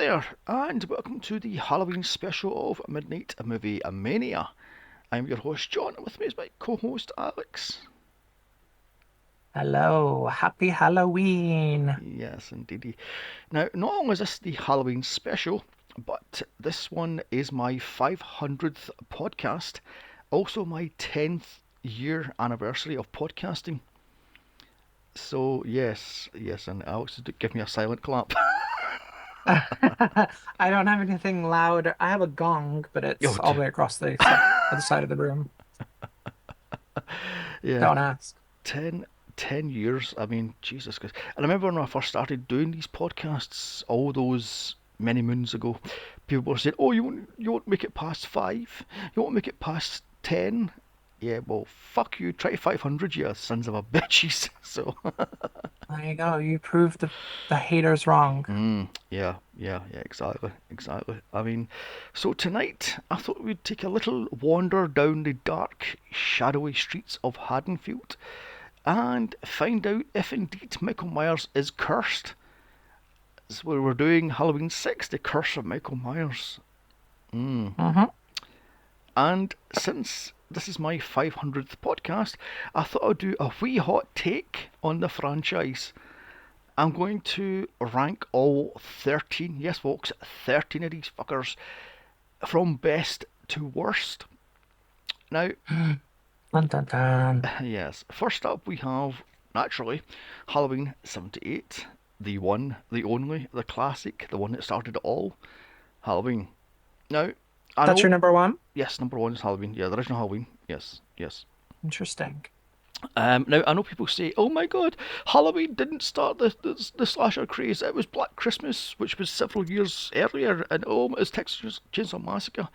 there, and welcome to the Halloween special of Midnight Movie Mania. I'm your host John, and with me is my co-host Alex. Hello, happy Halloween. Yes, indeedy. Now, not only is this the Halloween special, but this one is my 500th podcast, also my 10th year anniversary of podcasting. So, yes, and Alex, give me a silent clap. I don't have anything loud. I have a gong, but Oh, it's all the way across other side of the room. yeah, Don't ask. 10, 10 years. I mean, Jesus Christ. And I remember when I first started doing these podcasts, all those many moons ago, people were saying, "Oh, you won't make it past five. You won't make it past 10." Yeah, well, fuck you. Try 500, you sons of a bitches. So, There you go. You proved the haters wrong. yeah, exactly. I mean, so tonight I thought we'd take a little wander down the dark, shadowy streets of Haddonfield and find out if indeed Michael Myers is cursed. So we're doing Halloween 6, The Curse of Michael Myers. Hmm. And since this is my 500th podcast, I thought I'd do a wee hot take on the franchise. I'm going to rank all 13, yes folks, 13 of these fuckers from best to worst. Now, Dun, dun, dun. yes, first up we have, naturally, Halloween 78, the one, the only, the classic, the one that started it all, Halloween. Now, I That's your know, number one? yes, number one is Halloween, yeah, the original Halloween, yes. Interesting. Now, I know people say, oh my god, Halloween didn't start the slasher craze, it was Black Christmas, which was several years earlier, and oh, it was Texas Chainsaw Massacre.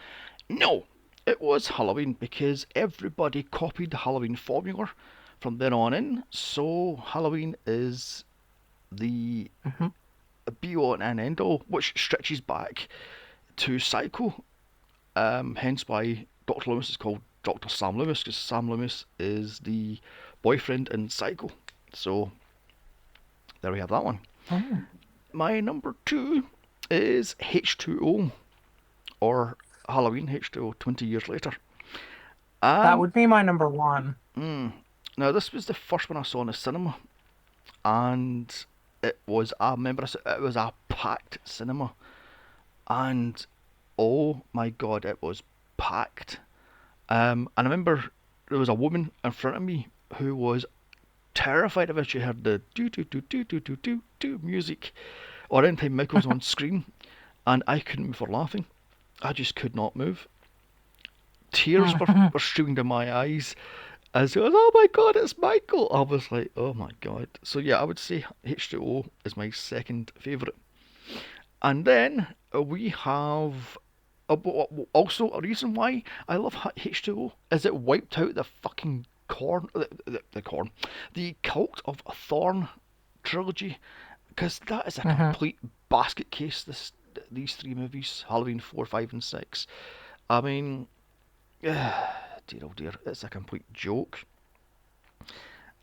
No, it was Halloween because everybody copied the Halloween formula from then on in, so Halloween is the Hmm. be all and end all, which stretches back to Psycho, hence why Dr. Loomis is called Dr. Sam Loomis, because Sam Loomis is the boyfriend in Psycho. So there we have that one. Oh, My number two is H2O, or Halloween H2O 20 years later. that Um, would be my number one. Now, this was the first one I saw in the cinema, and it was a packed cinema, and oh my god, it was packed. And I remember there was a woman in front of me who was terrified of it. She heard the do music, or anytime Michael's on screen, and I couldn't move for laughing. I just could not move. Tears were streaming down my eyes as it was, oh my god, it's Michael. I was like, oh my god. So yeah, I would say H2O is my second favourite. And then we have also a reason why I love H2O is it wiped out the fucking corn, the Cult of Thorn trilogy, because that is a Hmm. complete basket case. These three movies, Halloween 4, 5, and 6. I mean, dear oh dear, it's a complete joke.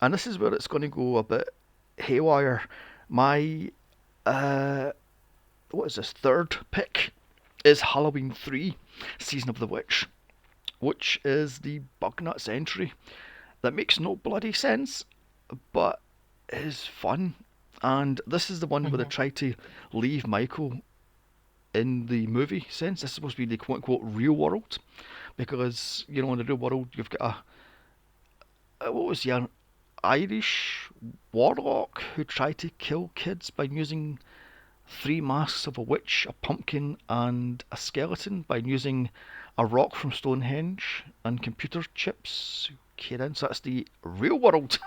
And this is where it's going to go a bit haywire. My uh, what is this third pick is Halloween 3, Season of the Witch, which is the Bugnuts entry that makes no bloody sense, but is fun. And this is the one where they Hmm. try to leave Michael in the movie sense. This is supposed to be the quote unquote real world, because, in the real world, you've got what was he, an Irish warlock who tried to kill kids by using three masks of a witch, a pumpkin, and a skeleton by using a rock from Stonehenge and computer chips. Okay, then, so that's the real world.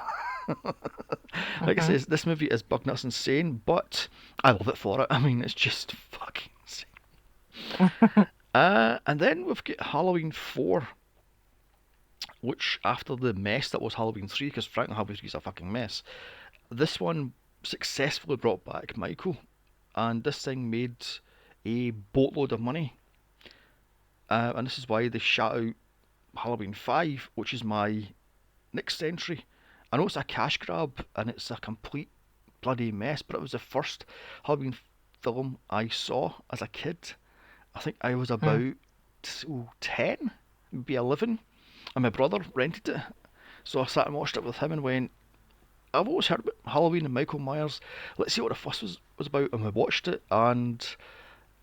Like I Hmm. says, this movie is bug nuts insane, but I love it for it. I mean, it's just fucking insane. And then we've got Halloween 4, which after the mess that was Halloween 3, because frankly, Halloween 3 is a fucking mess, this one successfully brought back Michael, and this thing made a boatload of money. And this is why they shout out Halloween 5, which is my next entry. I know it's a cash grab and it's a complete bloody mess, but it was the first Halloween film I saw as a kid. I think I was Hmm. about 10, maybe 11, and my brother rented it. So I sat and watched it with him and went, I've always heard about Halloween and Michael Myers. Let's see what the fuss was about. And we watched it, and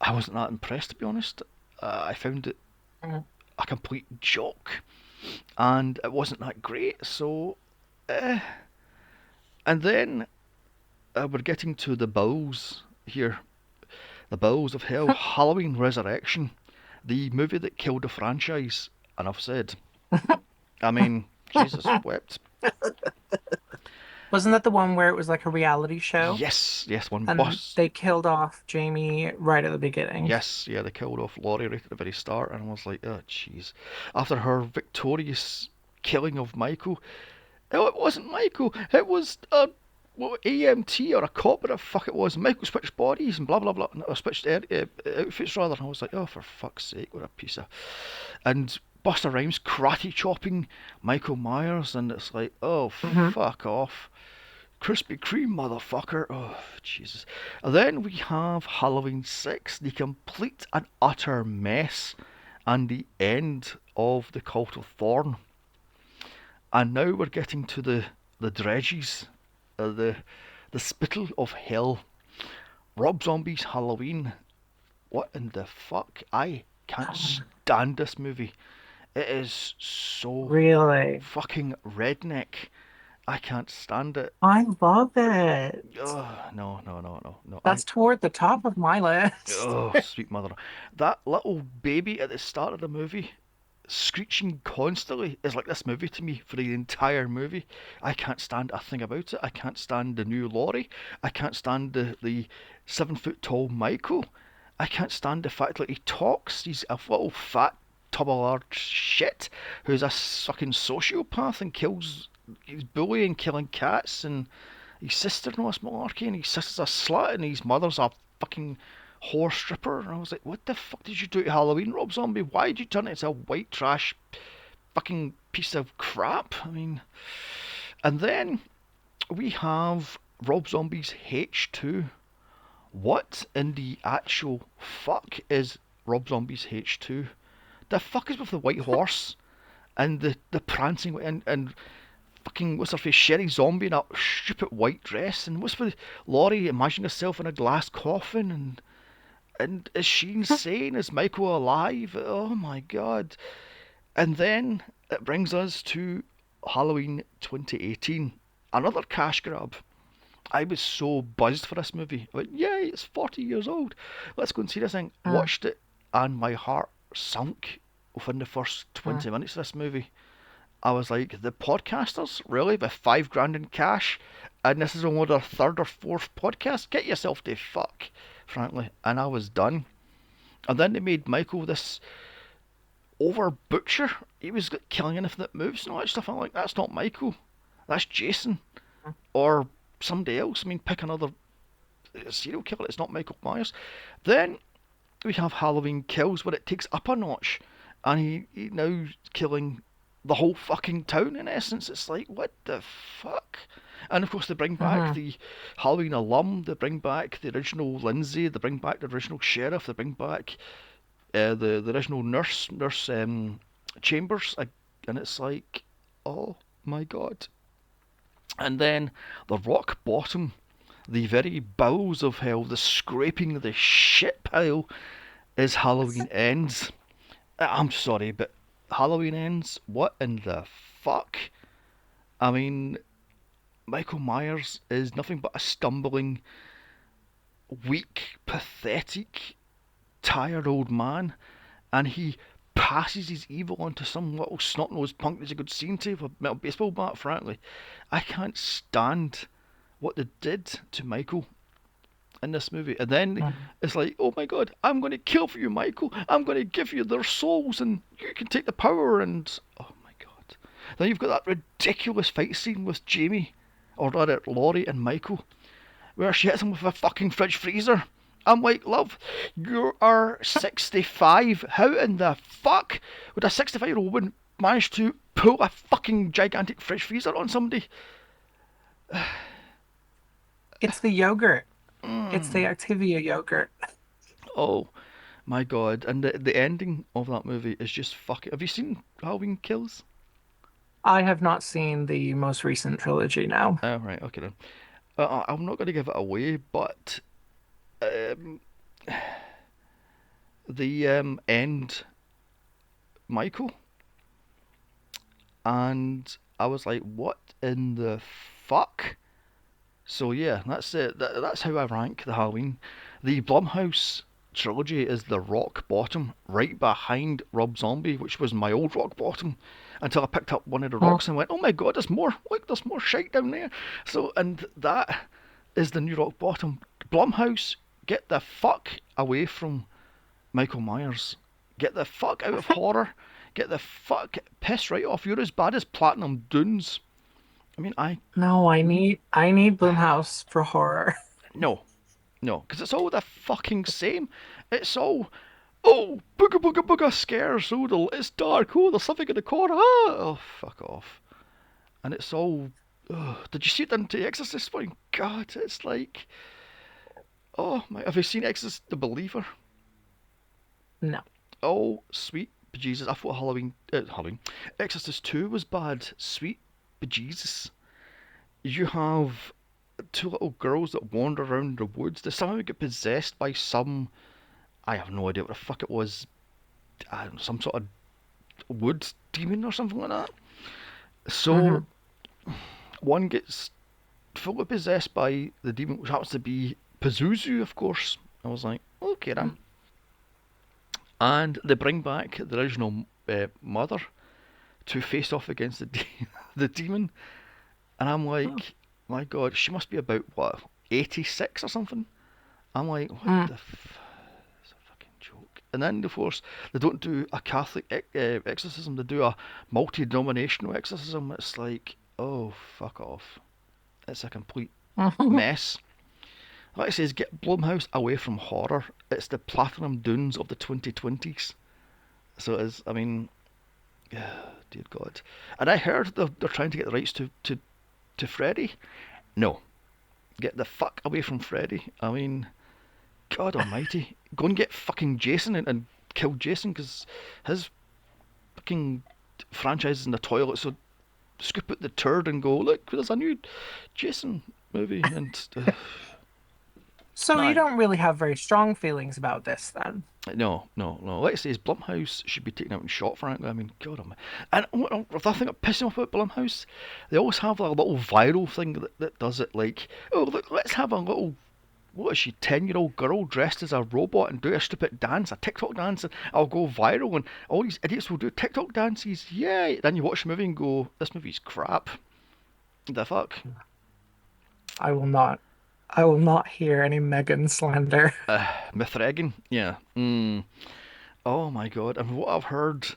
I wasn't that impressed, to be honest. I found it Hmm. a complete joke, and it wasn't that great. So, eh. And then we're getting to the bowels here. The Bowels of Hell, Halloween Resurrection, the movie that killed the franchise. Enough said. I mean, Jesus wept. Wasn't that the one where it was like a reality show Yes, yes, one and bus. they killed off Jamie right at the beginning? Yes, yeah, they killed off Laurie right at the very start, and I was like, oh, jeez. After her victorious killing of Michael, oh, it wasn't Michael, it was a AMT or a cop, whatever the fuck it was. Michael switched bodies and blah blah blah, or switched outfits rather. And I was like, oh, for fuck's sake, what a piece of. And Buster Rhymes karate chopping Michael Myers, and it's like, oh, Hmm. fuck off. Krispy Kreme, motherfucker. Oh, Jesus. And then we have Halloween 6, the complete and utter mess, and the end of the Cult of Thorn. And now we're getting to the dredges, the spittle of hell. Rob Zombie's Halloween. What in the fuck? I can't stand this movie. It is so Really? fucking redneck. I can't stand it. I love it. Oh, no, no, no, no, no. That's toward the top of my list. Oh, sweet mother. That little baby at the start of the movie, screeching constantly, is like this movie to me for the entire movie. I can't stand a thing about it. I can't stand the new Laurie. I can't stand the 7 foot tall Michael. I can't stand the fact that he talks. He's a little fat tub of large shit who's a fucking sociopath and kills. He's bullying, killing cats, and his sister knows malarkey, and his sister's a slut, and his mother's a fucking whore stripper. And I was like, what the fuck did you do to Halloween, Rob Zombie? Why did you turn it into a white trash fucking piece of crap? I mean, and then we have Rob Zombie's H2. What in the actual fuck is Rob Zombie's H2? The fuck is with the white horse and the prancing and fucking what's her face, Sherry Zombie in that stupid white dress, and what's with Laurie imagining herself in a glass coffin, and is she insane? Is Michael alive? Oh my god! And then it brings us to Halloween 2018, another cash grab. I was so buzzed for this movie. I went, yay, it's 40 years old. Let's go and see this thing. Mm, Watched it, and my heart sunk within the first mm. 20 minutes of this movie. I was like, the podcasters, really, with 5 grand in cash, and this is only their third or fourth podcast. Get yourself to fuck, frankly. And I was done. And then they made Michael this over butcher. He was killing anything that moves and all that stuff. I'm like, that's not Michael. That's Jason or somebody else. I mean, pick another serial killer. It's not Michael Myers. Then we have Halloween Kills, where it takes up a notch, and he now killing the whole fucking town. In essence, it's like, what the fuck? And of course, they bring back Mhm. the Halloween alum. They bring back the original Lindsay. They bring back the original sheriff. They bring back the original nurse Chambers, and it's like, oh my god. And then the rock bottom, the very bowels of hell, the scraping the shit pile is Halloween Ends. I'm sorry, but Halloween Ends? What in the fuck? I mean, Michael Myers is nothing but a stumbling, weak, pathetic, tired old man, and he passes his evil onto some little snot-nosed punk that's a good scene to with a metal baseball bat, frankly. I can't stand what they did to Michael in this movie. And then Mhm. it's like, oh my god, I'm going to kill for you, Michael. I'm going to give you their souls, and you can take the power. And oh my god. Then you've got that ridiculous fight scene with Jamie, or rather Laurie and Michael, where she hits him with a fucking fridge freezer. I'm like, love, you are 65. How in the fuck would a 65-year-old woman manage to pull a fucking gigantic fridge freezer on somebody? It's the yogurt. It's the Activia yogurt. Oh my god! And the ending of that movie is just fucking. Have you seen Halloween Kills? I have not seen the most recent trilogy now. Oh right, okay then. I'm not going to give it away, but um, the end, Michael, and I was like, what in the fuck? So yeah, that's it. That's how I rank the Halloween. The Blumhouse trilogy is the rock bottom, right behind Rob Zombie, which was my old rock bottom, until I picked up one of the Hmm. rocks and went, "Oh my god, there's more! Look, there's more shite down there." So, and that is the new rock bottom. Blumhouse, get the fuck away from Michael Myers. Get the fuck out of horror. Get the fuck piss right off. You're as bad as Platinum Dunes. I mean, No, I need Blumhouse for horror. no, no, because it's all the fucking same. It's all, oh, booga booga booga scares. Oh, it's dark. Oh, there's something in the corner. Ah, oh, fuck off. And it's all. Oh, did you see it done to Exorcist? My God, it's like, oh my. Have you seen Exorcist the Believer? No. Oh, sweet bejesus. I thought Halloween. Exorcist 2 was bad. Sweet bejesus. You have two little girls that wander around the woods. They somehow get possessed by some. I have no idea what the fuck it was. I don't know, some sort of wood demon or something like that. So Hmm. one gets fully possessed by the demon, which happens to be Pazuzu, of course. I was like, okay then. And they bring back the original mother to face off against the demon. And I'm like, my god, she must be about, what, 86 or something? I'm like, what Mm. the it's a fucking joke. And then, of course, they don't do a Catholic exorcism, they do a multi denominational exorcism. It's like, oh, fuck off. It's a complete mess. Like I say, get Blumhouse away from horror. It's the Platinum Dunes of the 2020s. So it is, I mean, dear God. And I heard they're trying to get the rights to Freddy. No. Get the fuck away from Freddy. I mean, God almighty. Go and get fucking Jason and kill Jason because his fucking franchise is in the toilet. So scoop out the turd and go, look, there's a new Jason movie. And So you nah, don't really have very strong feelings about this then? no, no, no. Like I say, Blumhouse should be taken out and shot, frankly. I mean, God almighty. And the thing that pisses me off about Blumhouse, they always have like a little viral thing that does it. Like, oh, look, let's have a little what is she, 10-year-old girl dressed as a robot and do a stupid dance, a TikTok dance, and I'll go viral, and all these idiots will do TikTok dances. Yay! Then you watch the movie and go, this movie's crap. The fuck? I will not. I will not hear any Megan slander. Mithragan? Yeah. Oh my god. And from what I've heard,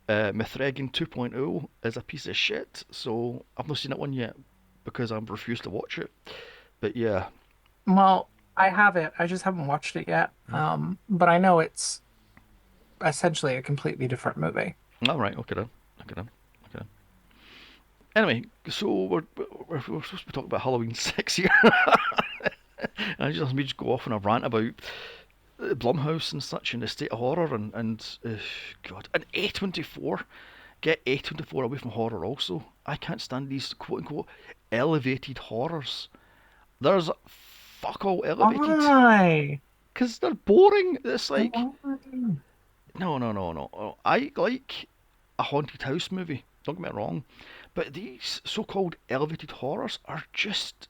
Mithragan 2.0 is a piece of shit, so I've not seen that one yet because I've refused to watch it. But yeah. Well, I have it. I just haven't watched it yet. But I know it's essentially a completely different movie. Alright, okay then. Okay then. Okay then. Anyway, so we're supposed to be talking about Halloween 6 here. And just let me just go off on a rant about Blumhouse and such and the state of horror and God and A24. Get A24 away from horror also. I can't stand these quote unquote elevated horrors. There's fuck all elevated Why? because they're boring. It's like Why? no no no no. I like a haunted house movie. Don't get me wrong, but these so-called elevated horrors are just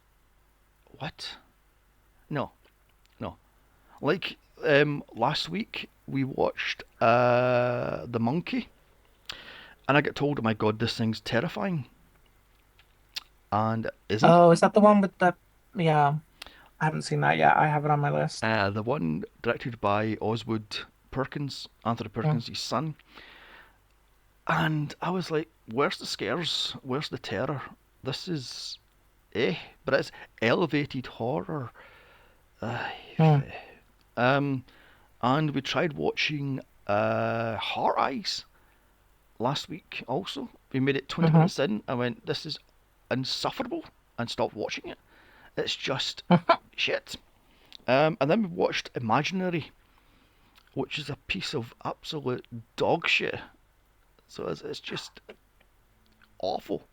what? No no. Like last week we watched The Monkey, and I get told, "Oh my God, this thing's terrifying," and it isn't. Oh, is that the one with the? Yeah, I haven't seen that yet. I have it on my list. The one directed by Oswald Perkins, Anthony Mm. Perkins, his son, and I was like, "Where's the scares? Where's the terror? This is but it's elevated horror." Aye. Mm. Um, and we tried watching Heart Eyes last week also. We made it 20 Hmm. minutes in. I went, this is insufferable, and stopped watching it. It's just shit. And then we watched Imaginary, which is a piece of absolute dog shit. So it's just awful,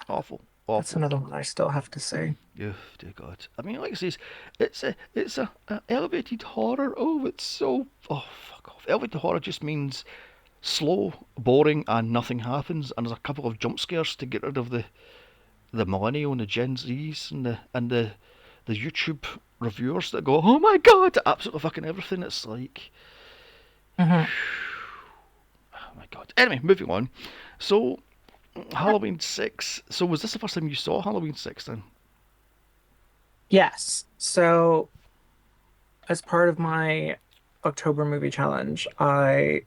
awful, That's awful. another one I still have to say. Oh dear God! I mean, like I says, it's a elevated horror. Oh, it's so fuck off. Elevated horror just means slow, boring, and nothing happens. And there's a couple of jump scares to get rid of the millennial and the Gen Zs and the YouTube reviewers that go, oh my God, absolutely fucking everything. It's like, Hmm. oh my God. Anyway, moving on. So Halloween 6. So was this the first time you saw Halloween 6 then? Yes. So, as part of my October movie challenge, I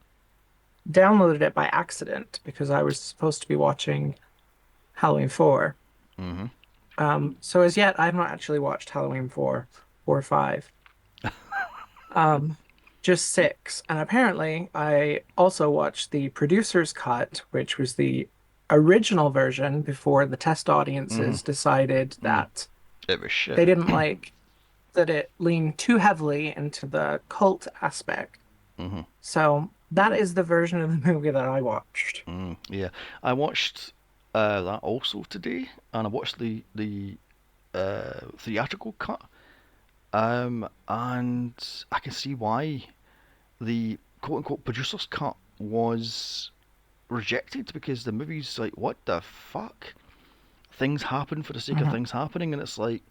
downloaded it by accident because I was supposed to be watching Halloween 4. Mm-hmm. So as yet, I've not actually watched Halloween 4 or 5. Um, just 6. And apparently, I also watched the producer's cut, which was the original version before the test Mm-hmm. audiences decided Mm. that It was shit. they didn't like that it leaned too heavily into the cult aspect. Mm-hmm. So that is the version of the movie that I watched. Yeah, I watched that also today, and I watched the theatrical cut. And I can see why the quote unquote producer's cut was rejected because the movie's like, what the fuck? Things happen for the sake of Mhm. things happening, and it's like,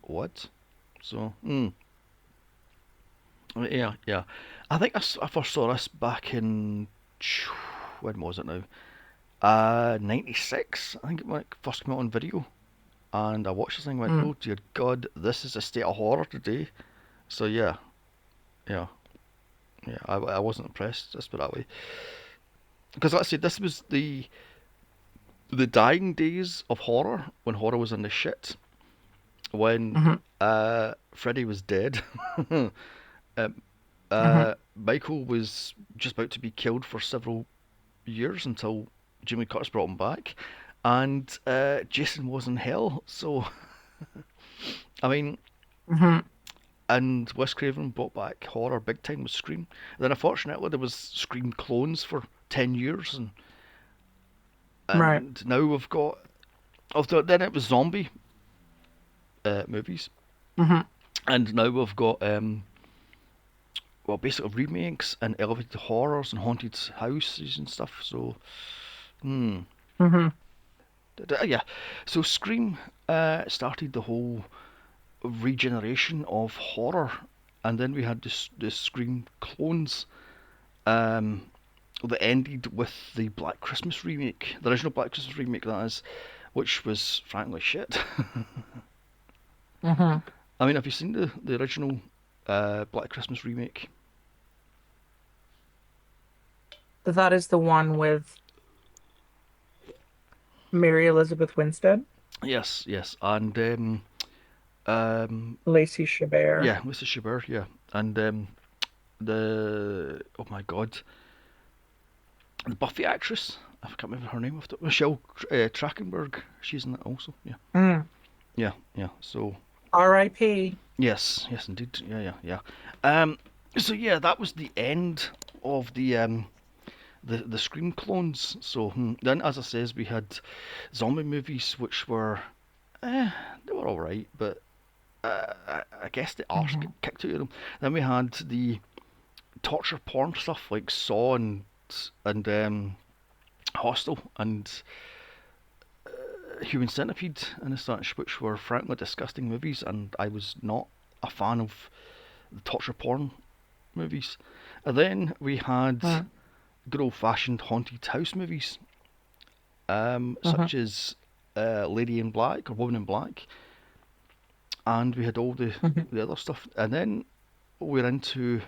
what? So, yeah, yeah. I think I first saw this back in, when was it now? 96. I think it first came out on video, and I watched this thing and went, Mm. oh dear God, this is a state of horror today. So yeah, yeah, yeah. I wasn't impressed. Let's put it that way. Because like I said, this was the dying days of horror when horror was in the shit. When Mhm. Freddy was dead. um, Mhm. Michael was just about to be killed for several years until Jimmy Curtis brought him back, and Jason was in hell. So I mean, Mhm. and Wes Craven brought back horror big time with Scream. Then unfortunately there was Scream clones for 10 years, and Right. now we've got. Although then it was zombie movies, Mhm. and now we've got well, basically remakes and elevated horrors and haunted houses and stuff. So, hmm, Mhm. yeah. So Scream started the whole regeneration of horror, and then we had the Scream clones. Um, that ended with the Black Christmas remake, the original Black Christmas remake, that is, which was frankly shit. Mhm. I mean, have you seen the original Black Christmas remake? That is the one with Mary Elizabeth Winstead, Yes, yes, and um, Lacey Chabert. yeah, Mrs. Chabert, yeah, and the oh my God, the Buffy actress, I can't remember her name. Michelle Trachtenberg, she's in it also. Yeah, Mm. yeah, yeah. So R.I.P. yes, yes, indeed, yeah, yeah, yeah. Um, so yeah, that was the end of the Scream clones. So then, as I says, we had zombie movies which were they were all right, but I guess the arse Mhm. kicked out of them. Then we had the torture porn stuff like Saw and Hostel and Human Centipede and such, which were frankly disgusting movies, and I was not a fan of the torture porn movies. And then we had Mm. good old fashioned haunted house movies, Mhm. such as Lady in Black or Woman in Black, and we had all Mhm. the other stuff. And then we're into,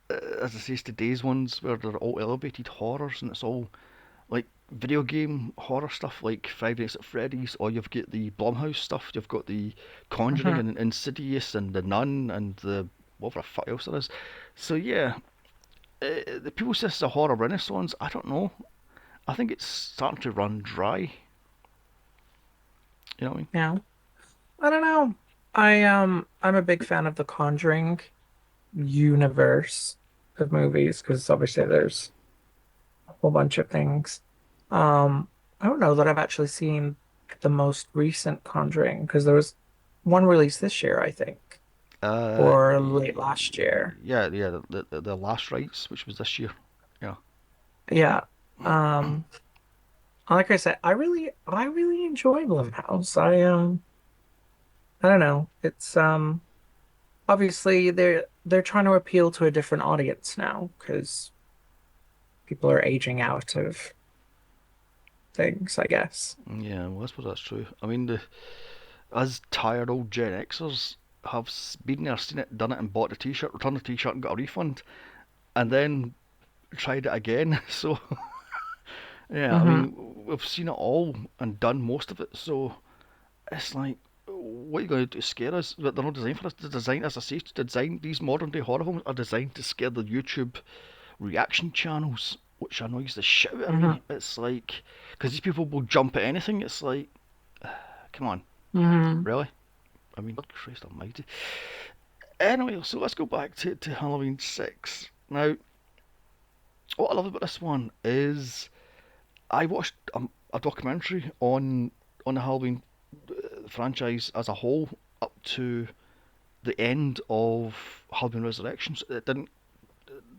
as I say, today's ones where they're all elevated horrors, and it's all like video game horror stuff like Five Nights at Freddy's, or you've got the Blumhouse stuff. You've got the Conjuring Mhm. and Insidious and the Nun and the whatever the fuck else there is. So yeah, the people say it's a horror renaissance. I don't know. I think it's starting to run dry. You know what I mean? Yeah. I don't know. I'm a big fan of the Conjuring universe of movies because obviously there's a whole bunch of things. I don't know that I've actually seen the most recent Conjuring because there was one released this year, I think, Uh, or late last year. yeah, the last rites, which was this year. Yeah. Yeah. Um, like I said, I really enjoy Blumhouse. I don't know. It's obviously they're trying to appeal to a different audience now because people are aging out of things, I guess. Yeah, well, I suppose that's true. I mean, us tired old Gen Xers have been there, seen it, done it, and bought the T-shirt, returned the T-shirt, and got a refund, and then tried it again. So yeah, I Hmm. mean, we've seen it all and done most of it. So it's like, what are you going to do to scare us? But they're not designed for us. They're designed, as I say, to design these modern day horror films are designed to scare the YouTube reaction channels, which annoys the shit out of Hmm. me. It's like, because these people will jump at anything. It's like, come on, Hmm. really? I mean, Christ Almighty. Anyway, so let's go back to Halloween 6. Now, what I love about this one is I watched a documentary on the Halloween franchise as a whole up to the end of Halloween Resurrections. It didn't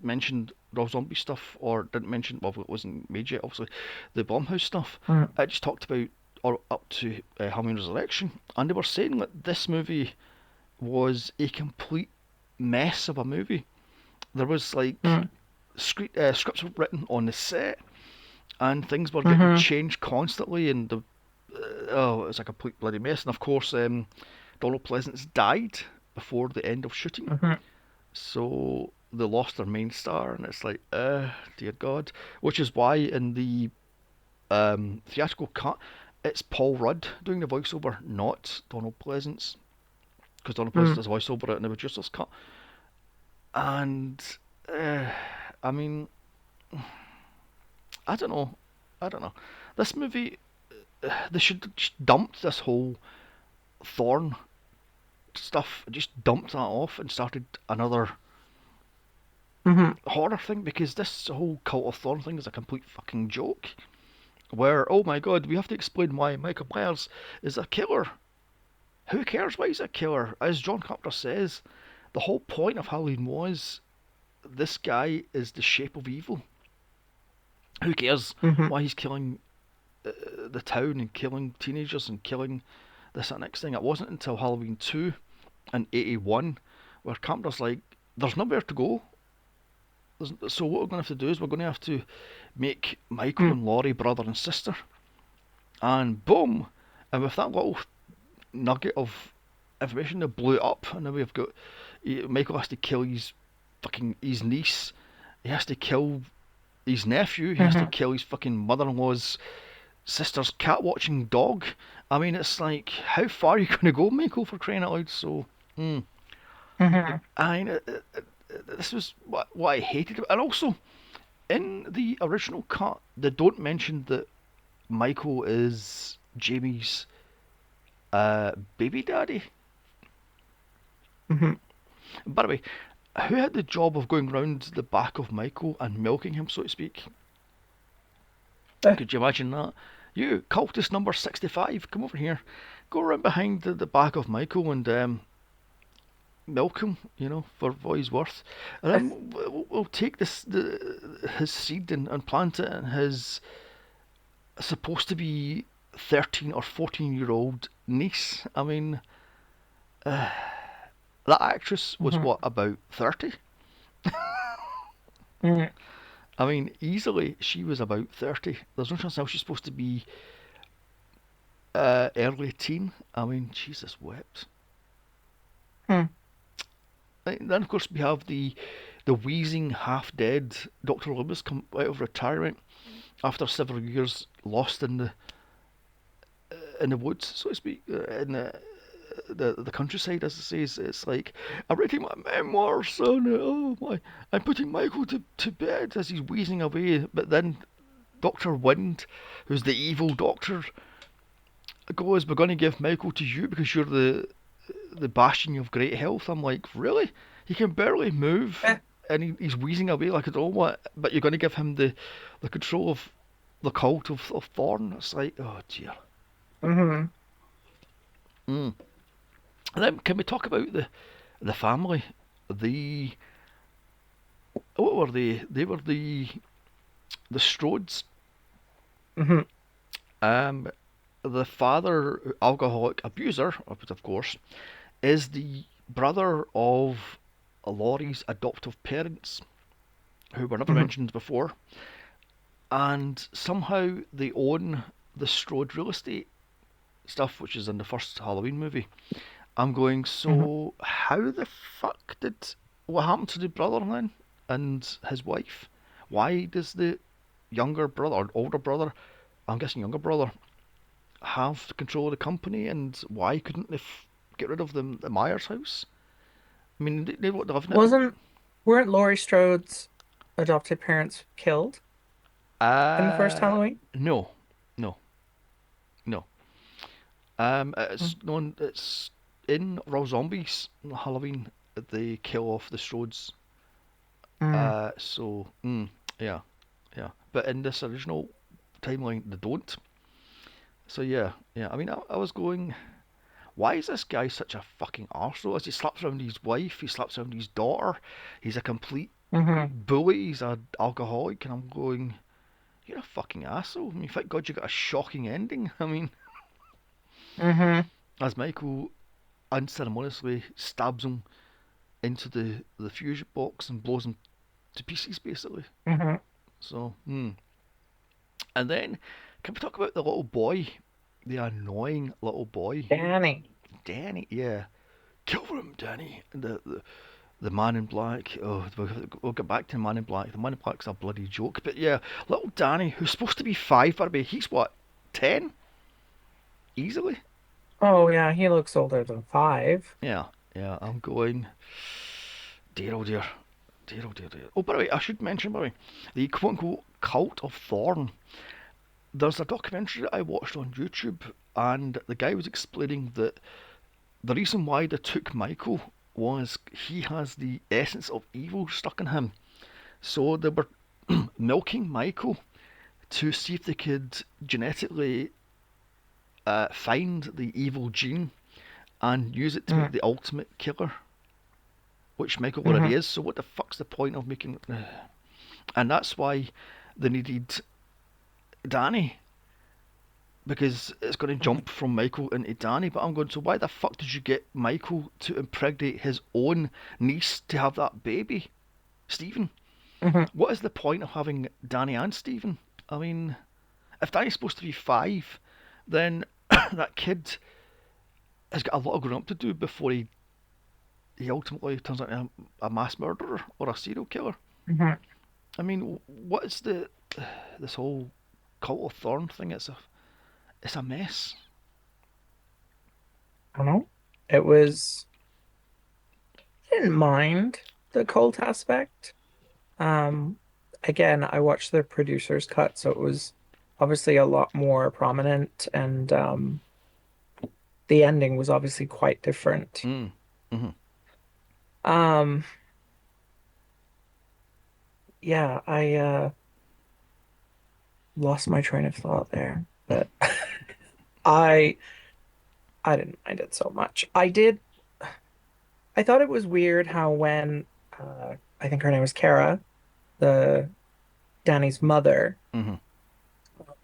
mention Rob Zombie stuff or didn't mention, well, it wasn't made yet, obviously, the Blumhouse stuff. Hmm. It just talked about or up to Halloween Resurrection, and they were saying that this movie was a complete mess of a movie. There was like Hmm. scripts were written on the set, and things were getting Hmm. changed constantly, and oh, it was a complete bloody mess. And of course, Donald Pleasance died before the end of shooting, Hmm. so they lost their main star, and it's like, dear God. Which is why in the theatrical cut, it's Paul Rudd doing the voiceover, not Donald Pleasance, because Donald Pleasance Hmm. does voiceover in the producer's cut. And uh, I mean, I don't know, I don't know. This movie, they should just dump this whole Thorn stuff, just dumped that off and started another Hmm. horror thing, because this whole Cult of Thorn thing is a complete fucking joke. Where, oh my god, we have to explain why Michael Myers is a killer. Who cares why he's a killer? As John Carpenter says, the whole point of Halloween was this guy is the shape of evil. Who cares Hmm. why he's killing the town and killing teenagers and killing this and next thing? It wasn't until Halloween 2 and 81 where Carpenter's like, there's nowhere to go. So what we're going to have to do is we're going to have to make Michael Hmm. and Laurie brother and sister. And boom! And with that little nugget of information, they blew it up. And then we've got Michael has to kill his niece. He has to kill his nephew. He has to Hmm. kill his fucking mother-in-law's sister's cat watching dog. I mean, it's like, how far are you going to go, Michael, for crying out loud? So, Hmm. I mean, this was what I hated. And also, in the original cut, they don't mention that Michael is Jamie's baby daddy. Hmm. By the way, who had the job of going round the back of Michael and milking him, so to speak? Could you imagine that? You, cultist number 65, come over here. Go around behind the back of Michael and milk him, for what he's worth. And then we'll take his seed and plant it in his supposed to be 13 or 14-year-old niece. I mean, that actress was Hmm. what, about 30? Hmm. I mean, easily she was about 30. There's no chance now she's supposed to be early teen. I mean, Jesus wept. Hmm. And then, of course, we have the wheezing, half dead Dr. Loomis come out of retirement after several years lost in the woods, so to speak, in the countryside, as it says. It's like, I'm writing my memoir, son. Oh my, I'm putting Michael to bed as he's wheezing away. But then Dr. Wind, who's the evil doctor, goes, we're going to give Michael to you because you're the bastion of great health. I'm like, really? He can barely move, Eh, and he's wheezing away like I don't know what. But you're going to give him the control of the cult of Thorn. It's like, oh dear. hmm Mm. And then can we talk about the family? The what were they? They were the Strodes. hmm Um, the father, alcoholic abuser, of course, is the brother of Laurie's adoptive parents, who were never hmm mentioned before, and somehow they own the Strode real estate stuff, which is in the first Halloween movie. I'm going, hmm so how the fuck did what happened to the brother then and his wife? Why does the younger brother or older brother, I'm guessing younger brother, have control of the company, and why couldn't they get rid of the Myers house? I mean, they were living it. Wasn't weren't Laurie Strode's adopted parents killed in the first Uh, Halloween? no, no, no. It's known. It's in Raw Zombies Halloween. They kill off the Strodes. Mm-hmm. Yeah, yeah. But in this original timeline, they don't. So yeah, yeah. I mean, I was going. Why is this guy such a fucking arsehole? As he slaps around his wife, he slaps around his daughter. He's a complete hmm bully. He's an alcoholic, and I'm going. You're a fucking asshole. I mean, thank God you got a shocking ending. I mean, hmm as Michael unceremoniously stabs him into the fuse box and blows him to pieces, basically. hmm So, and then can we talk about the little boy, the annoying little boy, Danny. Danny? Yeah, kill him, Danny. The Man in Black. Oh, we'll get back to the Man in Black. The Man in Black's a bloody joke, but yeah, little Danny, who's supposed to be 5, by the way, he's what, 10, easily. Oh yeah, he looks older than 5. Yeah, yeah. I'm going. Dear oh dear. Dear oh dear dear. Oh, by the way, I should mention, by the way, the quote unquote cult of Thorn. There's a documentary that I watched on YouTube, and the guy was explaining that the reason why they took Michael was he has the essence of evil stuck in him. So they were milking Michael to see if they could genetically find the evil gene and use it to make Mm-hmm. the ultimate killer, which Michael already hmm is. So what the fuck's the point of making? And that's why they needed Danny, because it's going to jump from Michael into Danny. But I'm going, so why the fuck did you get Michael to impregnate his own niece to have that baby, Stephen? hmm What is the point of having Danny and Stephen? I mean, if Danny's supposed to be 5, then that kid has got a lot of growing up to do before he ultimately turns into a mass murderer or a serial killer. hmm I mean, what is this whole cult of Thorn thing? It's a mess. I don't know. It was. I didn't mind the cult aspect. Um, Again, I watched the producer's cut, so it was obviously a lot more prominent, and the ending was obviously quite different. Mm. Mm-hmm. Um, yeah, I lost my train of thought there, but I I didn't mind it so much. I thought it was weird how when I think her name was Kara, the Danny's mother, Mm-hmm.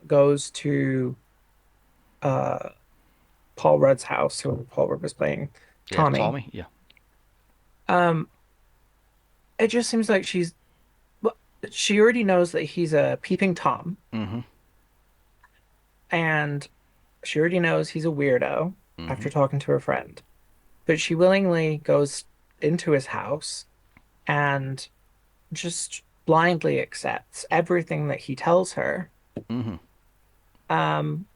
goes to uh Paul Rudd's house, who Paul Rudd was playing Yeah, Tommy. Tommy. Yeah. Um, it just seems like well, she already knows that he's a peeping Tom, Mm-hmm. and she already knows he's a weirdo Mm-hmm. after talking to her friend. But she willingly goes into his house and just blindly accepts everything that he tells her. Mm-hmm.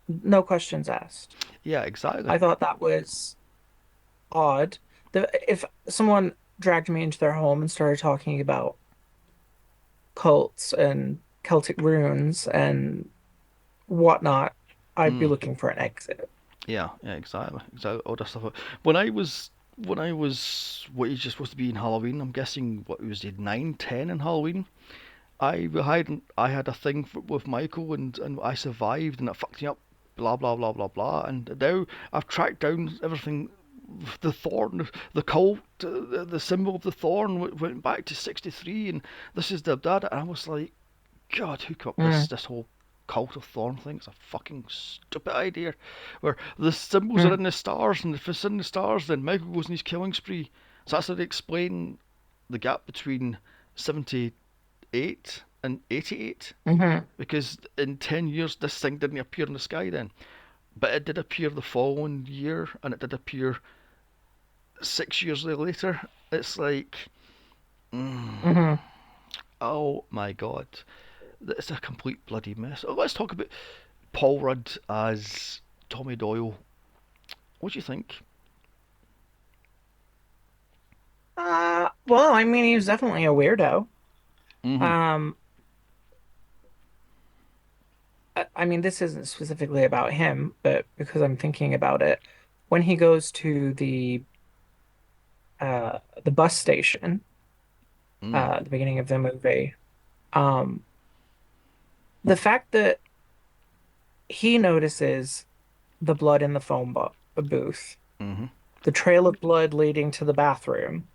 No questions asked. Yeah, exactly. I thought that was odd. If someone dragged me into their home and started talking about cults and Celtic runes and whatnot, I'd be Mm. looking for an exit. Yeah, yeah, exactly, exactly. All that stuff. When I was what age is supposed to be in Halloween, I'm guessing what was it 9, 10 in Halloween. I had a thing with Michael, and I survived, and it fucked me up. Blah blah blah blah blah. And now I've tracked down everything. The thorn, the cult, the symbol of the thorn went back to '63, and this is the dad. And I was like, God, who came up with Mm, this whole cult of thorn thing? It's a fucking stupid idea. Where the symbols are mm, in the stars, and if it's in the stars, then Michael goes on his killing spree. So that's how they explain the gap between 78 and 88. mm-hmm, Because in 10 years, this thing didn't appear in the sky then. But it did appear the following year, and it did appear 6 years later. It's like, mm, mm-hmm. oh my god. It's a complete bloody mess. Oh, let's talk about Paul Rudd as Tommy Doyle. What do you think? Well, I mean, he was definitely a weirdo. Mm-hmm. Um, I mean, this isn't specifically about him, but because I'm thinking about it, when he goes to the bus station, Mm. at the beginning of the movie, um, the fact that he notices the blood in the booth, Mm-hmm. the trail of blood leading to the bathroom,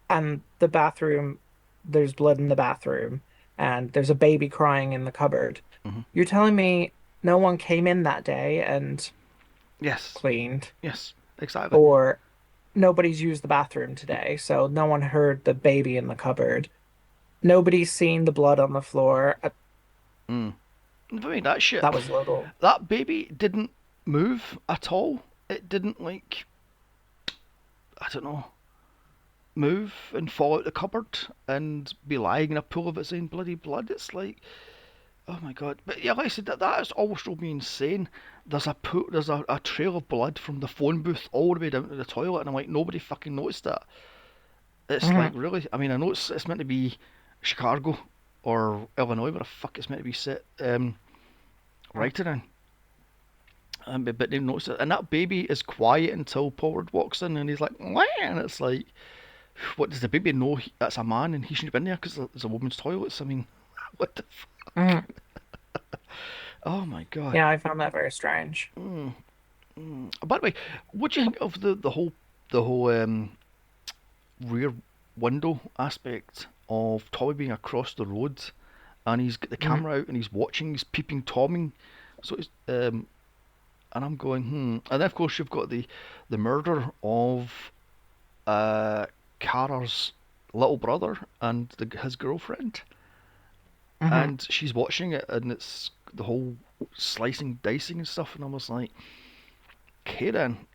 and the bathroom, there's blood in the bathroom, and there's a baby crying in the cupboard. Mm-hmm. You're telling me no one came in that day and Yes. cleaned, Yes. Exactly. or nobody's used the bathroom today, so no one heard the baby in the cupboard. Nobody's seen the blood on the floor. Mm. I mean that shit. That was a little. That baby didn't move at all. It didn't like I don't know move and fall out the cupboard and be lying in a pool of its own bloody blood. It's like, oh my god! But yeah, like I said, that is always drove me insane. There's a trail of blood from the phone booth all the way down to the toilet, and I'm like, nobody fucking noticed that. It's like Mhm, really. I mean, I know it's meant to be Chicago or Illinois, where the fuck it's meant to be set. Writing in. But they notice it, and that baby is quiet until Pollard walks in, and he's like, "Wah!" And it's like, what does the baby know? That's a man, and he shouldn't have been there because there's a woman's toilets. I mean, what the? mhm. Oh my god. Yeah, I found that very strange. Mm, By the way, what do you think of the whole rear window aspect of Tommy being across the road, and he's got the Mhm, camera out and he's watching, he's peeping Tommy. So it's and I'm going and then of course you've got the murder of uh Kara's little brother and his girlfriend, mhm, and she's watching it, and it's the whole slicing, dicing and stuff, and I was like, okay then.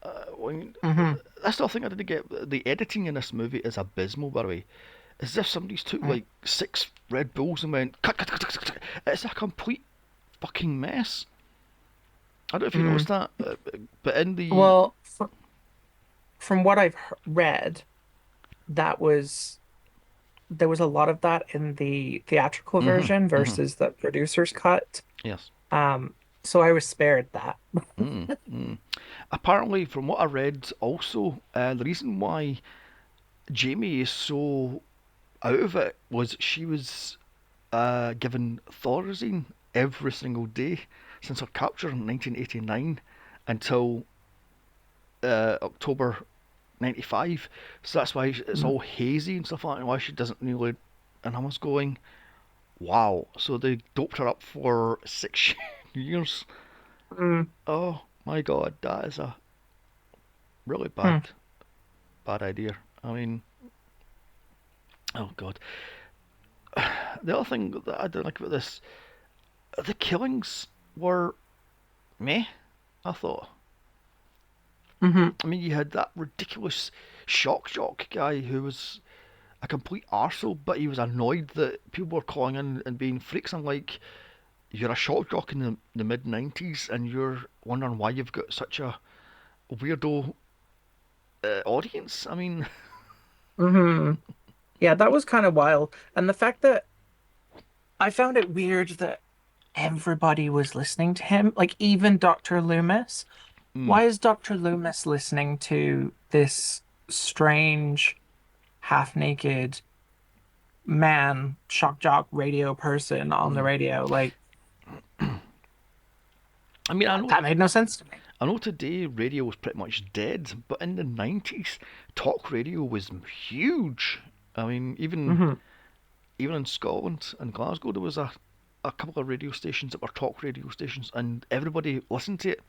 I mean, mhm, that's the thing I didn't get. The editing in this movie is abysmal, by the way. It's as if somebody's took mhm. like 6 Red Bulls and went cut, cut, cut, cut, cut. It's a complete fucking mess. I don't know if you Mhm. noticed that, but in the Well, from what I've read, that was there was a lot of that in the theatrical mhm version mhm versus the producer's cut. yes. Um, so I was spared that. Mm. Apparently, from what I read, also the reason why Jamie is so out of it was she was given Thorazine every single day since her capture in 1989 until October 95. So that's why it's Mm, all hazy and stuff like that, why she doesn't really. And I was going, wow. So they doped her up for 6 years. mm, Oh my god, that is a really bad, mm, bad idea. I mean, oh god. The other thing that I didn't like about this, the killings were meh, I thought. mhm, I mean, you had that ridiculous shock jock guy who was a complete arsehole, but he was annoyed that people were calling in and being freaks. I'm like, you're a shock jock in the mid 90s and you're wondering why you've got such a weirdo audience. I mean, mhm. Yeah, that was kind of wild. And the fact that I found it weird that everybody was listening to him, like even Dr. Loomis. Mm. Why is Dr. Loomis listening to this strange, half-naked man, shock jock radio person on the Mm. radio? Like, I mean, that made no sense to me. I know today radio was pretty much dead, but in the 90s, talk radio was huge. I mean, Hmm. even in Scotland and Glasgow, there was a couple of radio stations that were talk radio stations, and everybody listened to it.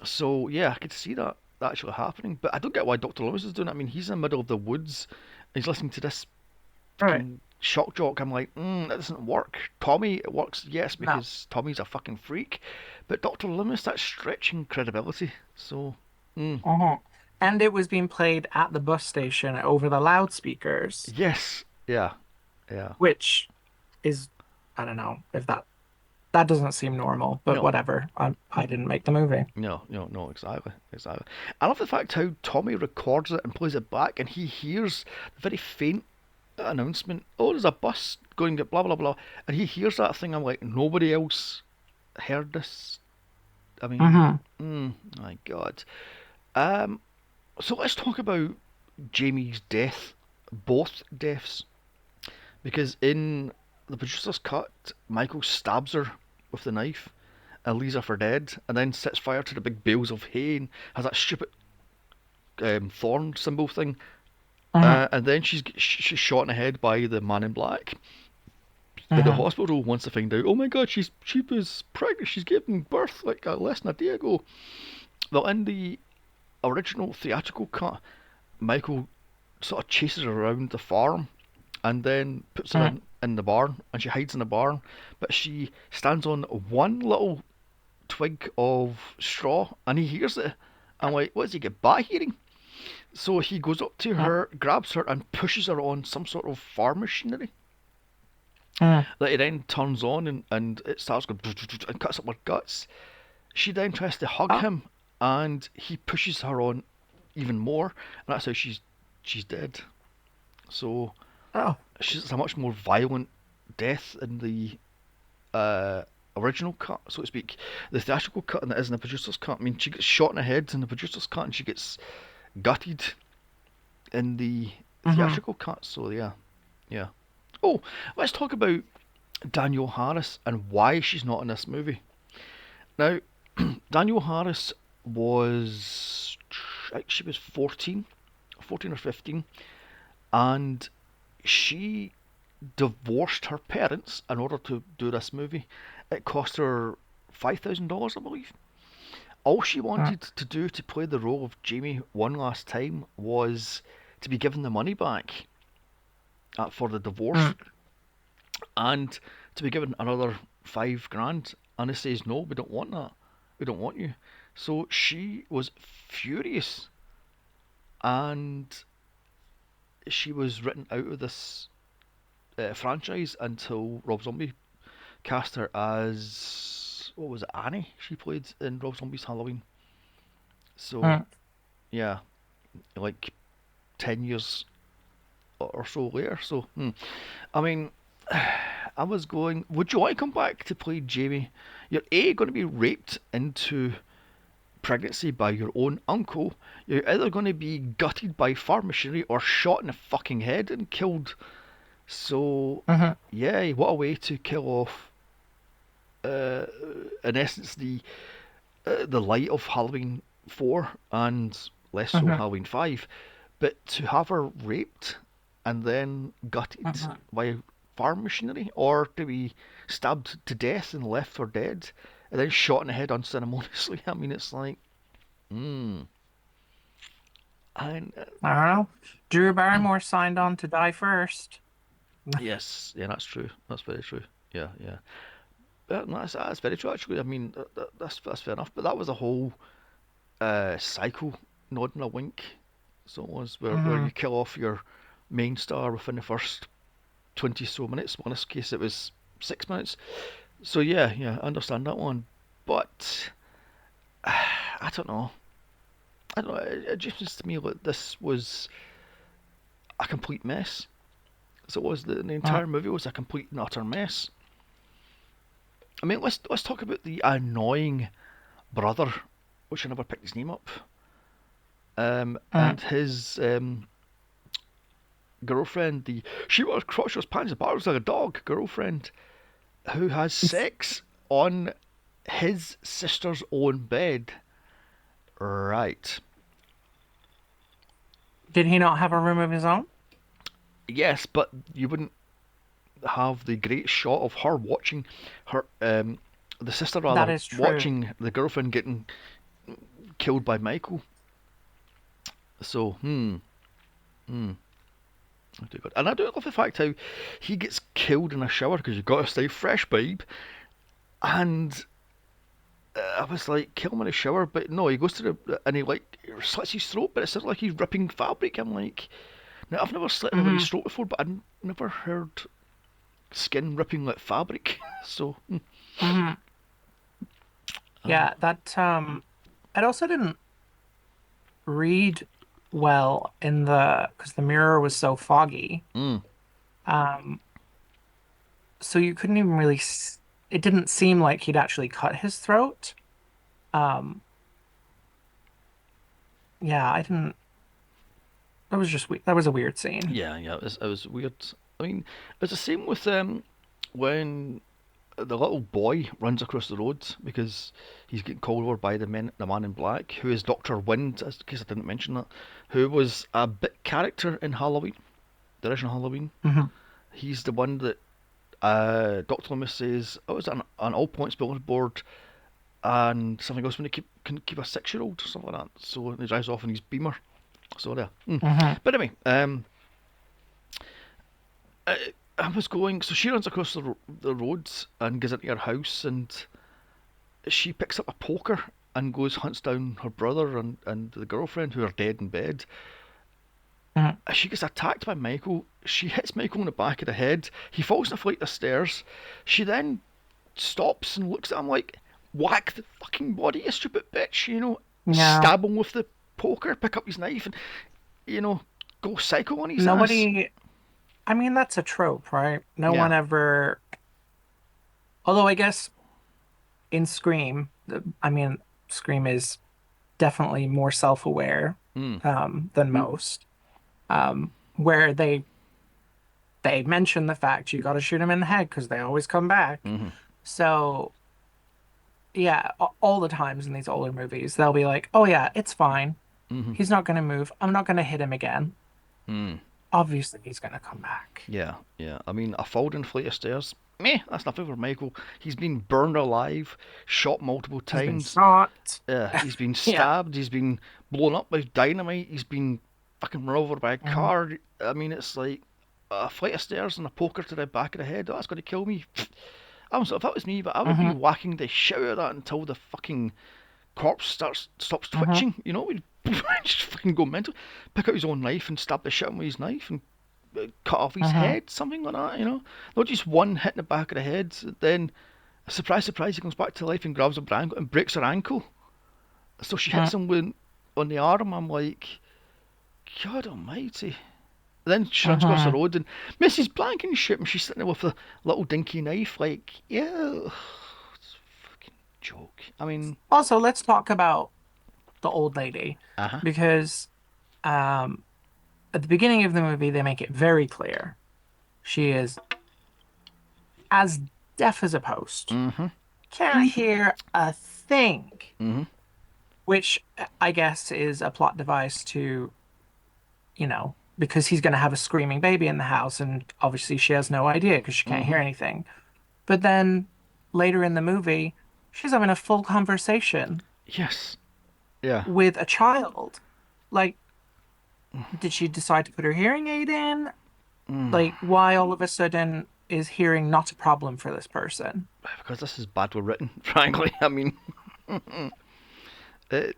So yeah, I could see that actually happening. But I don't get why Dr. Lewis is doing it. I mean, he's in the middle of the woods, and he's listening to this Right. fucking shock jock. I'm like, that doesn't work. Tommy, it works, yes, No. because Tommy's a fucking freak. But Dr. Loomis, that's stretching credibility. So, Uh-huh. And it was being played at the bus station over the loudspeakers, yes, yeah, yeah. which is, I don't know if that doesn't seem normal, but No, whatever. I didn't make the movie. no, exactly, exactly. I love the fact how Tommy records it and plays it back, and he hears the very faint announcement. Oh, there's a bus going to blah blah blah, and he hears that thing. I'm like, nobody else heard this. I mean, Hmm. my God. Um, so let's talk about Jamie's death, both deaths, because in the producer's cut, Michael stabs her with the knife and leaves her for dead, and then sets fire to the big bales of hay and has that stupid thorn symbol thing. Hmm. And then she's shot in the head by the man in black. And the Hmm. hospital wants to find out. Oh my God, she was pregnant. She's giving birth like less than a day ago. Well, in the original theatrical cut, Michael sort of chases her around the farm and then puts her Hmm. in the barn, and she hides in the barn. But she stands on one little twig of straw, and he hears it. I'm like, what does he get bad hearing? So he goes up to Hmm. her, grabs her, and pushes her on some sort of farm machinery Hmm. that he then turns on, and it starts going and cuts up her guts. She then tries to hug Oh, him, and he pushes her on even more, and that's how she's dead. So oh. she's a much more violent death in the uh, original cut, so to speak, the theatrical cut, than it is in the producer's cut. I mean, she gets shot in the head in the producer's cut, and she gets gutted in the Hmm. theatrical cut. So yeah, yeah. Oh, let's talk about Danielle Harris and why she's not in this movie. Now, Danielle Harris was, I think she was 14, 14 or 15, and she divorced her parents in order to do this movie. It cost her $5,000, I believe. All she Hmm. wanted to do to play the role of Jamie one last time was to be given the money back for the divorce, Hmm. and to be given another 5 grand. And they says, no, we don't want that. We don't want you. So she was furious, and she was written out of this franchise until Rob Zombie cast her as, what was it, Annie? She played in Rob Zombie's Halloween. So Hmm. yeah, like 10 years or so later. So I mean, I was going, would you want to come back to play Jamie? You're A, going to be raped into pregnancy by your own uncle. You're either going to be gutted by farm machinery or shot in the fucking head and killed. So, Hmm. yeah, what a way to kill off, uh, in essence, the light of Halloween 4 and less so Hmm. Halloween 5. But to have her raped and then gutted Hmm. by farm machinery, or to be stabbed to death and left for dead, and then shot in the head unceremoniously, I mean, it's like, hmm. And I don't know. Drew Barrymore signed on to die first. yes, yeah, that's true. That's very true. Yeah, yeah. Yeah, no, that's very true, actually. I mean, that's fair enough. But that was a whole cycle, nod and a wink. So it was where Hmm. you kill off your main star within the first 20 so minutes. Well, in this case, it was 6 minutes. So yeah, yeah, I understand that one. But I don't know. I don't know. It just seems to me like this was a complete mess. So it was the Hmm. entire movie was a complete and utter mess. I mean, let's talk about the annoying brother, which I never picked his name up, Mm. and his girlfriend, the she wears crotchless pants and barks like a dog girlfriend, who has sex on his sister's own bed. Right. Did he not have a room of his own? Yes, but you wouldn't have the great shot of her watching her, the sister That rather, is true. watching the girlfriend getting killed by Michael. So, hmm. Oh dear God. And I do love the fact how he gets killed in a shower because you've got to stay fresh, babe. And I was like, kill him in the shower, but no, he goes to the and he like slits his throat, but it sounds like he's ripping fabric. I'm like, now I've never slit anybody's Hmm. throat before, but I've never heard skin ripping like fabric. So, Hmm. um, Yeah, that it also didn't read well in the because the mirror was so foggy. mm, Um, so you couldn't even really it didn't seem like he'd actually cut his throat. Um, yeah, I didn't that was just that was a weird scene. yeah, it was weird. I mean, it's the same with when the little boy runs across the road because he's getting called over by the man in black, who is Doctor Wind, in case I didn't mention that, who was a bit character in Halloween, the original Halloween. Hmm. He's the one that Doctor Loomis says, "Oh, it's an all points bulletin board and something else when you can keep a 6-year-old or something like that." So he drives off in his Beamer. So there. Hmm. But anyway, I was going. So she runs across the roads and goes into her house, and she picks up a poker and goes hunts down her brother and the girlfriend who are dead in bed. Hmm. She gets attacked by Michael. She hits Michael in the back of the head. He falls in a flight of stairs. She then stops and looks at him like, whack the fucking body, you stupid bitch, Yeah. stab him with the poker, pick up his knife, and, you know, go psycho on his ass. Nobody, I mean, that's a trope, right? No Yeah. one ever, although I guess in Scream, I mean, Scream is definitely more self-aware Mm. than most, where they mention the fact you got to shoot him in the head because they always come back. Mm-hmm. So yeah, all the times in these older movies, they'll be like, "Oh yeah, it's fine. Mm-hmm. He's not going to move. I'm not going to hit him again. Mm. Obviously, he's going to come back. Yeah, yeah. I mean, a folding flight of stairs. Meh, that's nothing for Michael. He's been burned alive, shot multiple He's been times. shot. He's been Yeah. stabbed. He's been blown up with dynamite. He's been fucking run over by a Mhm. car. I mean, it's like a flight of stairs and a poker to the back of the head. Oh, that's going to kill me. If that was me, but I would be Mhm. whacking the shit out of that until the fucking corpse stops Mhm. twitching. We'd just fucking go mental. Pick out his own knife and stab the shit with his knife and cut off his Mhm. head, something like that. Not just one hit in the back of the head. Then, surprise, surprise, he comes back to life and grabs her ankle and breaks her ankle. So she hits Mhm. him on the arm. I'm like, God Almighty. Then she runs across the Mhm. road and Mrs. Blankenship, and she's sitting there with a little dinky knife. Like, yeah, it's a fucking joke. I mean, Also, let's talk about the old lady uh huh. because um, at the beginning of the movie, they make it very clear she is as deaf as a post, Mm hmm. can't hear a thing, Mm hmm. which I guess is a plot device to, because he's going to have a screaming baby in the house, and obviously she has no idea because she Mm can't hmm. hear anything. But then later in the movie, she's having a full conversation Yes. Yeah. with a child. Like, did she decide to put her hearing aid in? Mm. Like, why all of a sudden is hearing not a problem for this person? Because this is badly written, frankly. I mean, Yep.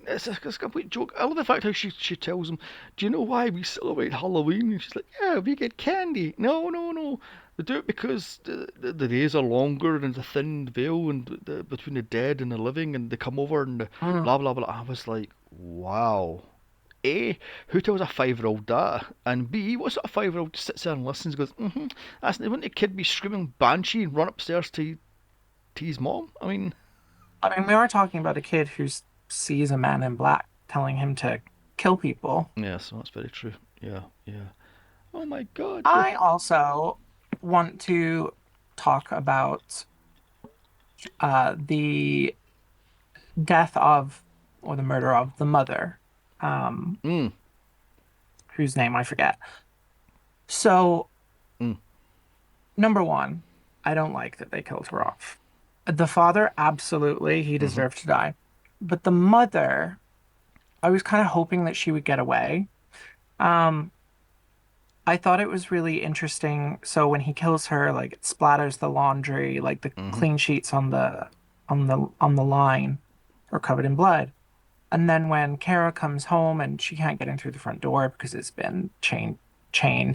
it's a complete joke. I love the fact how she tells him, "Do you know why we celebrate Halloween?" And she's like, "Yeah, we get candy." No, no, no. They do it because the days are longer and there's a thin veil and between the dead and the living, and they come over and Mm, blah blah blah. I was like, wow. A, who tells a 5-year-old that? And B, what sort of 5-year-old sits there and listens and goes, mm-hmm, that's wouldn't the kid be screaming banshee and run upstairs to tease mom. I mean, I mean, we are talking about a kid who sees a man in black telling him to kill people. yes, that's very true. Yeah, yeah. Oh my God, yeah. I also want to talk about the death of, or the murder of the mother, um, Mm, whose name I forget. So, mm, number one, I don't like that they killed her off. The father, absolutely, he mm-hmm, deserved to die. But the mother, I was kind of hoping that she would get away. Um, I thought it was really interesting. So when he kills her, like it splatters the laundry, like the mm-hmm. clean sheets on the line are covered in blood. And then when Kara comes home and she can't get in through the front door because it's been chained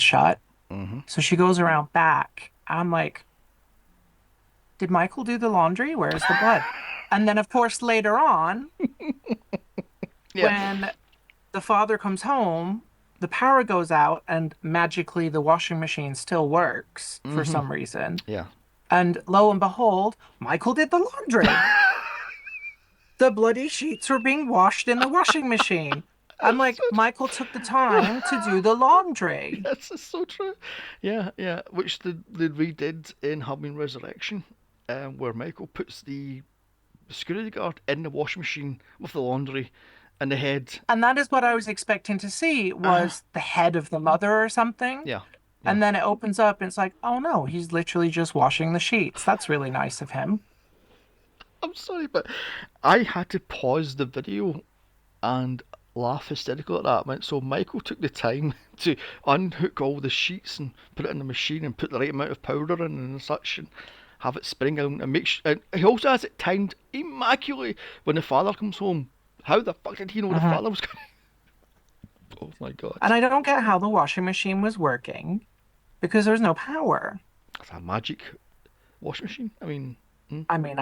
shut. Mm-hmm. So she goes around back. I'm like, did Michael do the laundry? Where's the blood? And then of course later on, Yeah. when the father comes home, the power goes out and magically the washing machine still works for Mm-hmm. some reason. Yeah. And lo and behold, Michael did the laundry. The bloody sheets were being washed in the washing machine. I'm It's like, Michael took the so time to do the laundry. yes, it's so true. Yeah, yeah. Which they redid in Halloween Resurrection, where Michael puts the security guard in the washing machine with the laundry and the head. And that is what I was expecting to see Uh, was the head of the mother or something. yeah, yeah. And then it opens up and it's like, oh no, he's literally just washing the sheets. That's really nice of him. I'm sorry, but I had to pause the video and laugh hysterical at that. So Michael took the time to unhook all the sheets and put it in the machine and put the right amount of powder in and such and have it spring out and make and he also has it timed immaculately when the father comes home. How the fuck did he know the Mhm. father was coming? Oh my god. And I don't get how the washing machine was working because there's no power. That's a magic washing machine. I mean, I mean,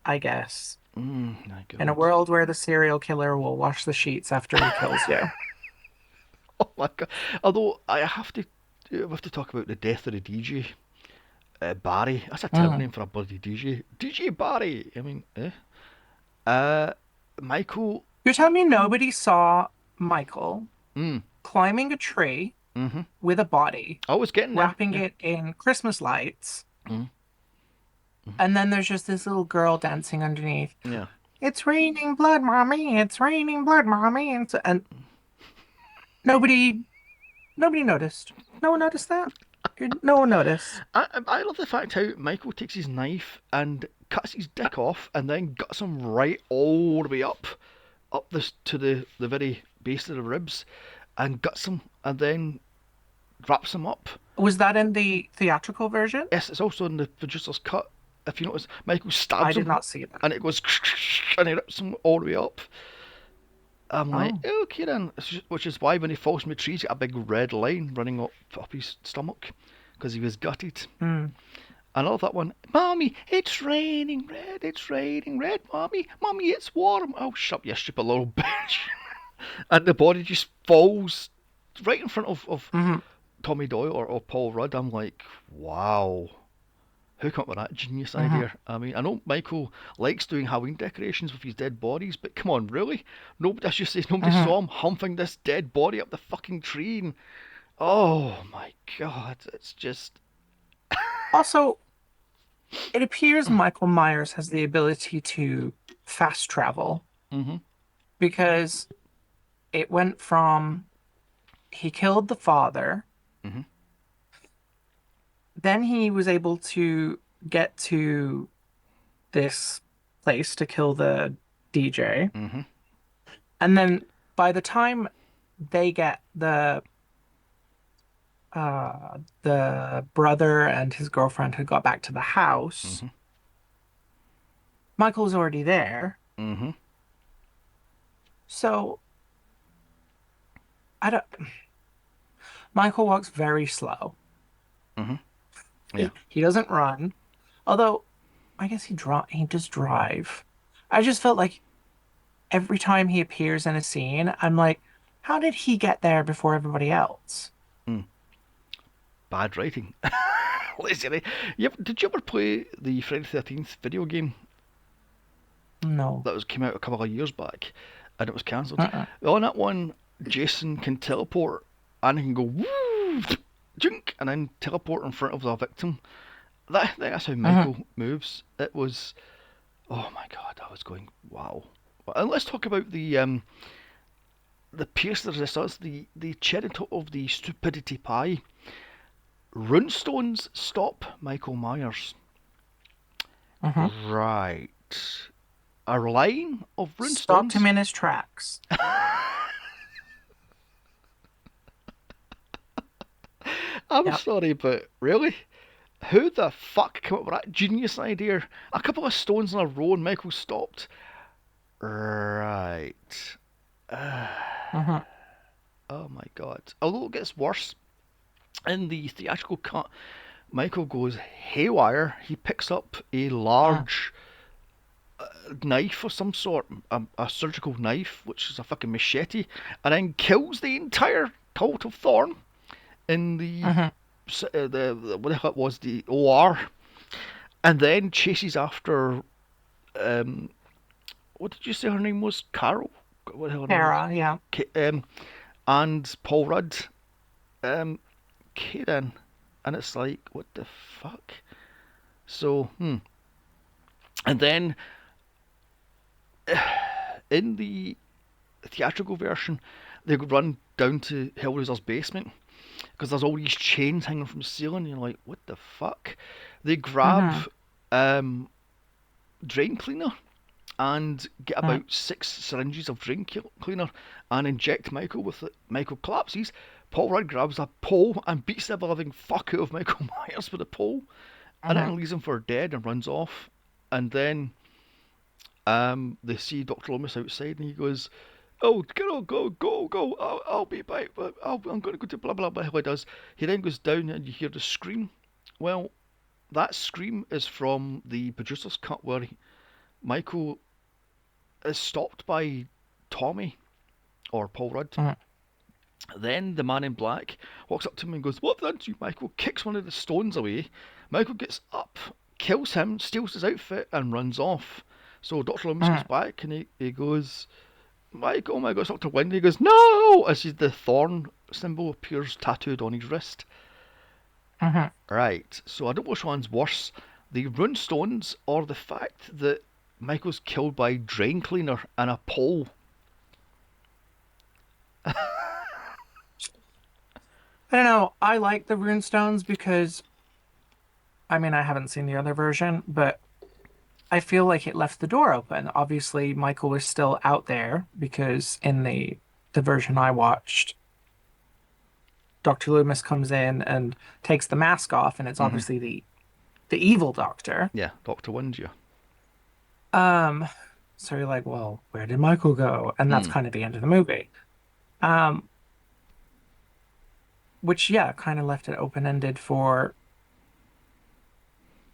I guess my in a god. world where the serial killer will wash the sheets after he kills you. Oh my god. Although I have to talk about the death of the DJ. Barry. That's a terrible Mm. name for a bloody DJ. DJ Barry. I mean, eh? Uh, Michael. You're telling me nobody saw Michael Mm, climbing a tree mm-hmm. with a body, I was getting there. wrapping Yeah. it in Christmas lights, Mm, and then there's just this little girl dancing underneath. yeah. It's raining blood, mommy. It's raining blood, mommy. And nobody, nobody noticed. No one noticed that. No one noticed. I love the fact how Michael takes his knife and cuts his dick off and then guts him right all the way up this to the very base of the ribs, and guts him and then wraps him up. Was that in the theatrical version? Yes, it's also in the producer's cut. If you notice, Michael I stabs did him not see that. and it goes and he rips him all the way up. I'm like, Oh. okay then. Which is why when he falls from the trees, he's got a big red line running up his stomach because he was gutted. Hmm. And I love that one. Mommy, it's raining red, Mommy. Mommy, it's warm. Oh, shut up, you stupid little bitch. And the body just falls right in front of Hmm. Tommy Doyle or Paul Rudd. I'm like, wow. Who came up with that genius Hmm. idea? I mean, I know Michael likes doing Halloween decorations with his dead bodies, but come on, really? Nobody, I should say, nobody Hmm. saw him humping this dead body up the fucking tree. And, oh my god, it's just. Also, it appears Michael Myers has the ability to fast travel Mm-hmm. because it went from he killed the father, Mm-hmm. then he was able to get to this place to kill the DJ, Mm-hmm. and then by the time they get the brother and his girlfriend had got back to the house, Mm-hmm. Michael's already there. Mm-hmm. So I don't. Michael walks very slow. Mm-hmm. Yeah. He doesn't run. Although I guess he does drive. I just felt like every time he appears in a scene, I'm like, how did he get there before everybody else? Mm. bad writing. Lazy writing. Did you ever play the Friday the 13th video game No. that came out a couple of years back and it was cancelled? Uh-uh. On that one, Jason can teleport and he can go woo, junk, and then teleport in front of the victim. That's how Uh-huh. Michael moves. It was, oh my god, I was going wow. And let's talk about the piece de resistance, the cherry top of the stupidity pie. Runestones stop Michael Myers. Uh-huh. Right. A line of Stopped him runestones. in his tracks. I'm Yep. sorry, but really? Who the fuck came up with that genius idea? A couple of stones in a row and Michael stopped. Right. Uh-huh. Oh my god. Although it gets worse, in the theatrical cut, Michael goes haywire. He picks up a Uh, large knife of some sort, a surgical knife, which is a fucking machete, and then kills the entire cult of Thorn in uh-huh. the what the hell it was, the OR, and then chases after what did you say her name was? Carol. What the hell her name was? Kara, yeah. And Paul Rudd, um, Kaden, and it's like what the fuck. So and then in the theatrical version, they run down to Hellraiser's basement because there's all these chains hanging from the ceiling. You're like, what the fuck? They grab Uh-huh. um, drain cleaner and get Uh, about 6 syringes of drain cleaner and inject Michael with it. Michael collapses. Paul Rudd grabs a pole and beats the living fuck out of Michael Myers with a pole, and uh-huh. then leaves him for dead and runs off. And then they see Dr. Loomis outside, and he goes, "Oh, go! I'll be back. But I'm going to go to blah blah blah." How he does. He then goes down, and you hear the scream. Well, that scream is from the producer's cut, where Michael is stopped by Tommy or Paul Rudd. Uh-huh. Then the man in black walks up to him and goes, "What have I done to you, Michael?" Kicks one of the stones away. Michael gets up, kills him, steals his outfit, and runs off. So Dr. Loomis comes Uh-huh. back and he goes, "Mike, oh my god, it's Dr. Wendy." He goes, "No!" As the thorn symbol appears tattooed on his wrist. Uh-huh. Right, so I don't know which one's worse, the runestones or the fact that Michael's killed by drain cleaner and a pole. I don't know. I like the runestones because, I mean, I haven't seen the other version, but I feel like it left the door open. Obviously, Michael was still out there because in the version I watched, Dr. Loomis comes in and takes the mask off, and it's Hmm. obviously the evil doctor. Yeah, Dr. Windsor. Um, so you're like, well, where did Michael go? And that's Hmm. kind of the end of the movie. Um, which yeah, kind of left it open-ended for,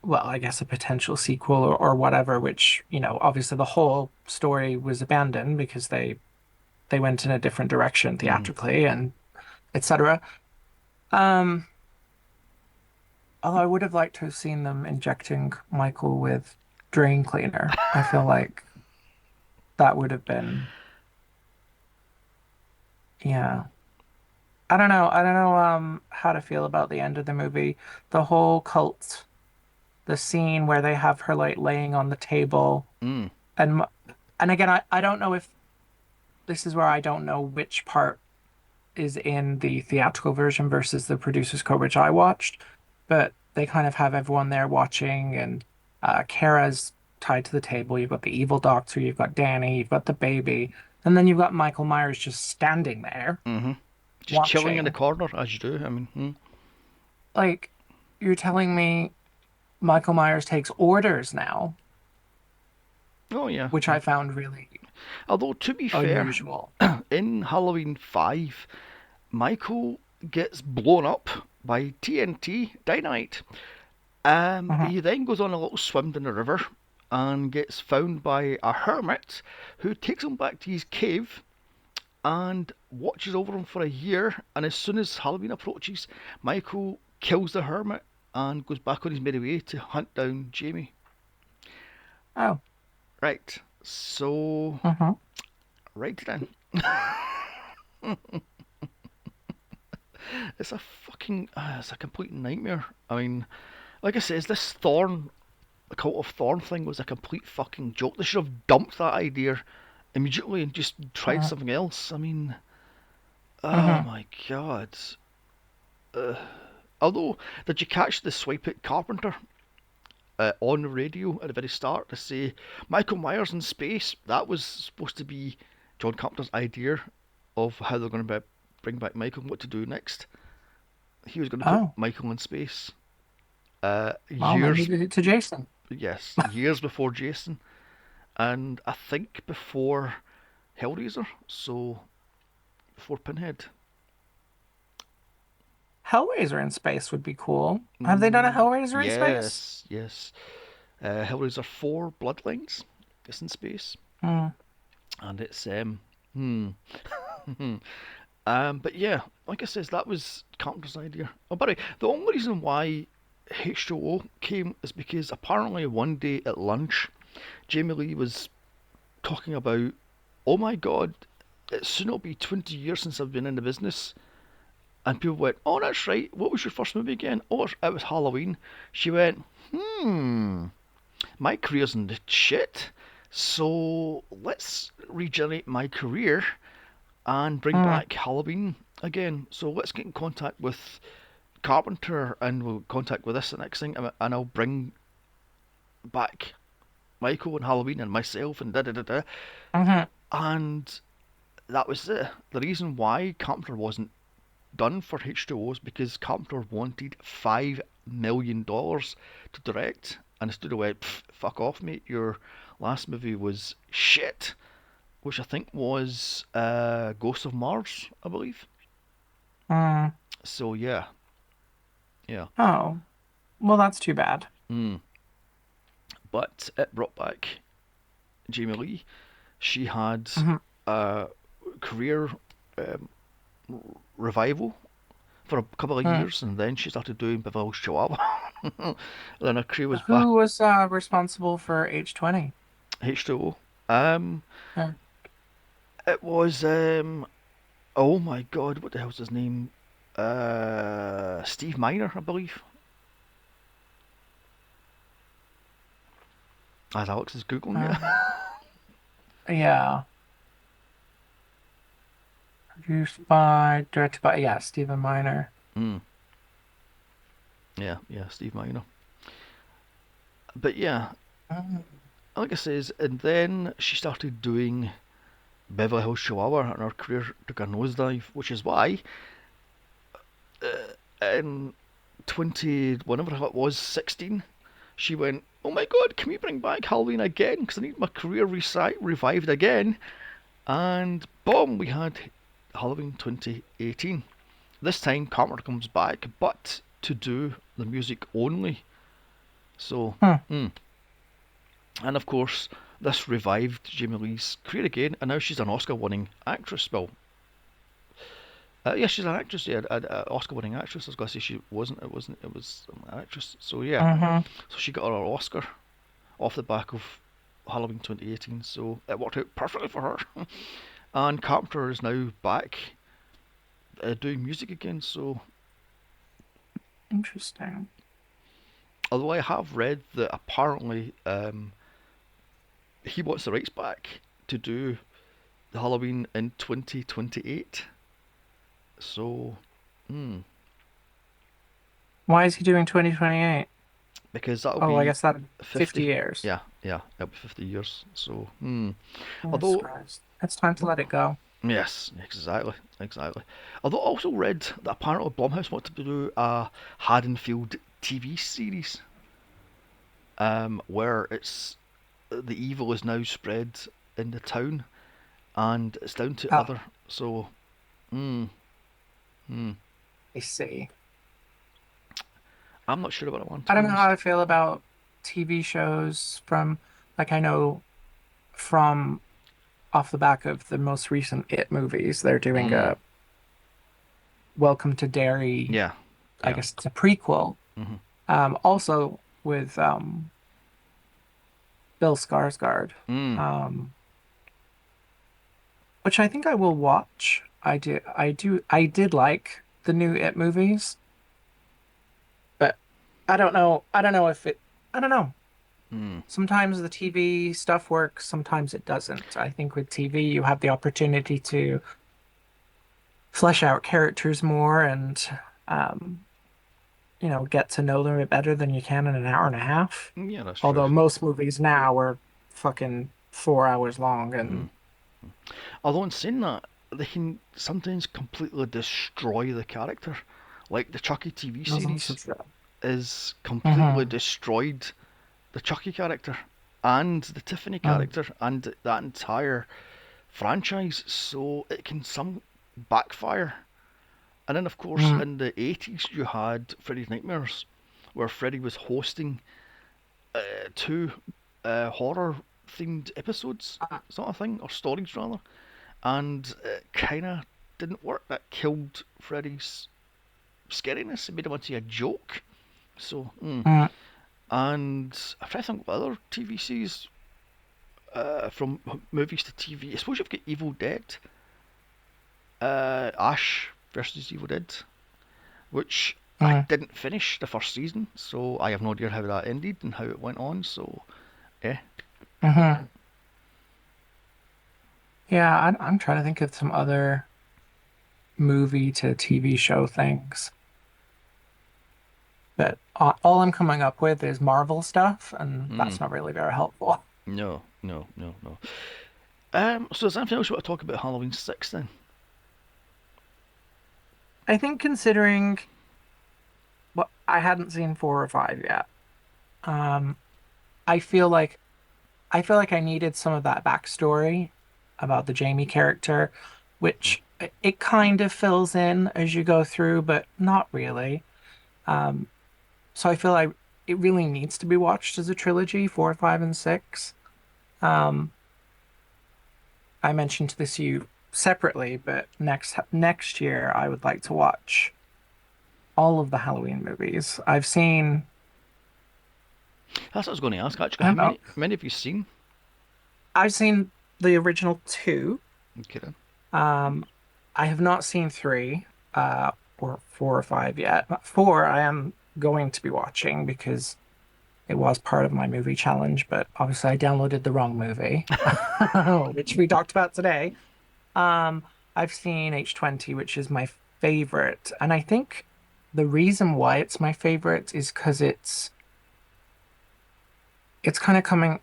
well, I guess a potential sequel or whatever, which, obviously the whole story was abandoned because they went in a different direction Hmm. theatrically and etc. Um, although I would have liked to have seen them injecting Michael with drain cleaner. I feel like that would have been, yeah. I don't know. I don't know how to feel about the end of the movie. The whole cult, the scene where they have her like laying on the table Hmm. and and again I don't know if this is where I don't know which part is in the theatrical version versus the producer's cut, which I watched, but they kind of have everyone there watching, and Kara's tied to the table. You've got the evil doctor, you've got Danny, you've got the baby, and then you've got Michael Myers just standing there Hmm. Just chilling in the watching. corner as you do. I mean, Like, you're telling me Michael Myers takes orders now, oh yeah, which yeah. I found really Although to be fair, unusual. in Halloween 5, Michael gets blown up by TNT dynamite. Uh-huh, He then goes on a little swim in the river and gets found by a hermit who takes him back to his cave and watches over him for a year. And as soon as Halloween approaches, Michael kills the hermit, and goes back on his merry way to hunt down Jamie. Oh. Right. So, Uh-huh. right then. It's a fucking, it's a complete nightmare. I mean, like I says, this Thorn, the Cult of Thorn thing was a complete fucking joke. They should have dumped that idea immediately and just tried Uh-huh. something else. I mean, oh Uh-huh. my god. Uh, Although, did you catch the swipe at Carpenter on the radio at the very start to say Michael Myers in space? That was supposed to be John Carpenter's idea of how they're going to bring back Michael and what to do next. He was going to put Oh. Michael in space. Well, maybe Years, he did it to Jason. yes, years before Jason, and I think before Hellraiser, so before Pinhead. Hellraiser in space would be cool. Have they done a Mm, Hellraiser in space? yes, yes. Hellraiser 4 Bloodlines. It's in space, Hmm. and it's hmm. But yeah, like I says, that was Carpenter's idea. Oh, by the way, the only reason why H2O came is because apparently one day at lunch, Jamie Lee was talking about, oh my god, it soon it'll be 20 years since I've been in the business. And people went, oh, that's right. What was your first movie again? Oh, it was Halloween. She went, my career's in the shit. So let's regenerate my career and bring Hmm. back Halloween again. So let's get in contact with Carpenter and we'll contact with this and next thing, and I'll bring back Michael and Halloween and myself and da da da da. Mm-hmm. And that was it. The reason why Carpenter wasn't done for H2O is because Carpenter wanted $5 million to direct, and the studio went, fuck off, mate. Your last movie was shit, which I think was Ghost of Mars, I believe. Hmm. So yeah, yeah. Oh. Well, that's too bad. Mm. But it brought back Jamie Lee. She had Mm-hmm. a career um, revival for a couple of Hmm. years, and then she started doing Beverly Hills Chihuahua. Then her career was back Who was responsible for H20? H2O. Um, Hmm. it was oh my god, what the hell's his name? Steve Miner, I believe. As Alex is googling it. Um, yeah. Produced by, directed by, yeah, Stephen Miner. Mm, yeah, yeah, Steve Miner. But yeah, Mm. like I says, and then she started doing Beverly Hills Chihuahua, and her career took a nosedive, which is why in 20, whenever it was 16, she went, oh my god, can we bring back Halloween again? Because I need my career revived again. And boom, we had Halloween 2018. This time, Carpenter comes back, but to do the music only. So, Hmm. mm. And of course, this revived Jamie Lee's career again, and now she's an Oscar-winning actress. Well, yeah, she's an actress. Yeah, an Oscar-winning actress. I was gonna say she wasn't. It wasn't. It was an actress. So yeah, Mm-hmm. so she got her Oscar off the back of Halloween 2018. So it worked out perfectly for her. And Carpenter is now back doing music again. So Interesting. although I have read that apparently he wants the rights back to do the Halloween in 2028. So, hmm, Why is he doing 2028? because that'll Oh, I be guess that 50 50. years. Yeah, yeah, it'll be 50 years. So, Jesus although, Christ. It's time to let it go. yes, exactly, exactly. Although I also read that apparently Blumhouse wanted to do a Haddonfield TV series, where it's the evil is now spread in the town, and it's down to Oh, other. So, hmm, hmm. I see. I'm not sure about that one, to I be don't know how honest. I feel about TV shows from, like, I know from off the back of the most recent It movies, they're doing Mm, a Welcome to Derry yeah. I Yeah. guess it's a prequel. Hmm. Also with Bill Skarsgård, Mm. um, which I think I will watch. I did like the new It movies, but I don't know if it, I don't know. Mm. Sometimes the TV stuff works, sometimes it doesn't. I think with TV, you have the opportunity to flesh out characters more and, um, get to know them a bit better than you can in an hour and a half. Yeah, that's true. Although most movies now are fucking 4 hours long and Mm. Although in saying that, they can sometimes completely destroy the character. Like the Chucky TV dozens series of them. is completely Mm-hmm. destroyed the Chucky character and the Tiffany Mm, character and that entire franchise, so it can some backfire. And then, of course, mm, in the 80s, you had Freddy's Nightmares, where Freddy was hosting two horror themed episodes, uh, sort of thing, or stories rather, and it kind of didn't work. That killed Freddy's scariness. It made him into a joke. So, mm. and I'm trying to think of other TV series from movies to TV. I suppose you've got Evil Dead, Ash versus Evil Dead, which I Mm. didn't finish the first season, so I have no idea how that ended and how it went on. So, yeah. Mm-hmm. Yeah, I'm trying to think of some other movie to TV show things. But all I'm coming up with is Marvel stuff, and Mm, that's not really very helpful. no, no, no, no. So is there anything else you want to talk about Halloween 6 then? I think considering what I hadn't seen 4 or 5 yet, um, I feel like I needed some of that backstory about the Jamie character, which it kind of fills in as you go through, but not really. Um, so I feel like it really needs to be watched as a trilogy, 4, 5, and 6. Um, I mentioned this to you separately, but next year I would like to watch all of the Halloween movies. That's what I was going to ask actually. I How don't know, many have you seen? I've seen the original two. Okay then. Um, I have not seen three, or 4 or 5 yet. But four, I am going to be watching because it was part of my movie challenge, but obviously I downloaded the wrong movie, which we talked about today. Um, I've seen H20, which is my favorite, and I think the reason why it's my favorite is because it's kind of coming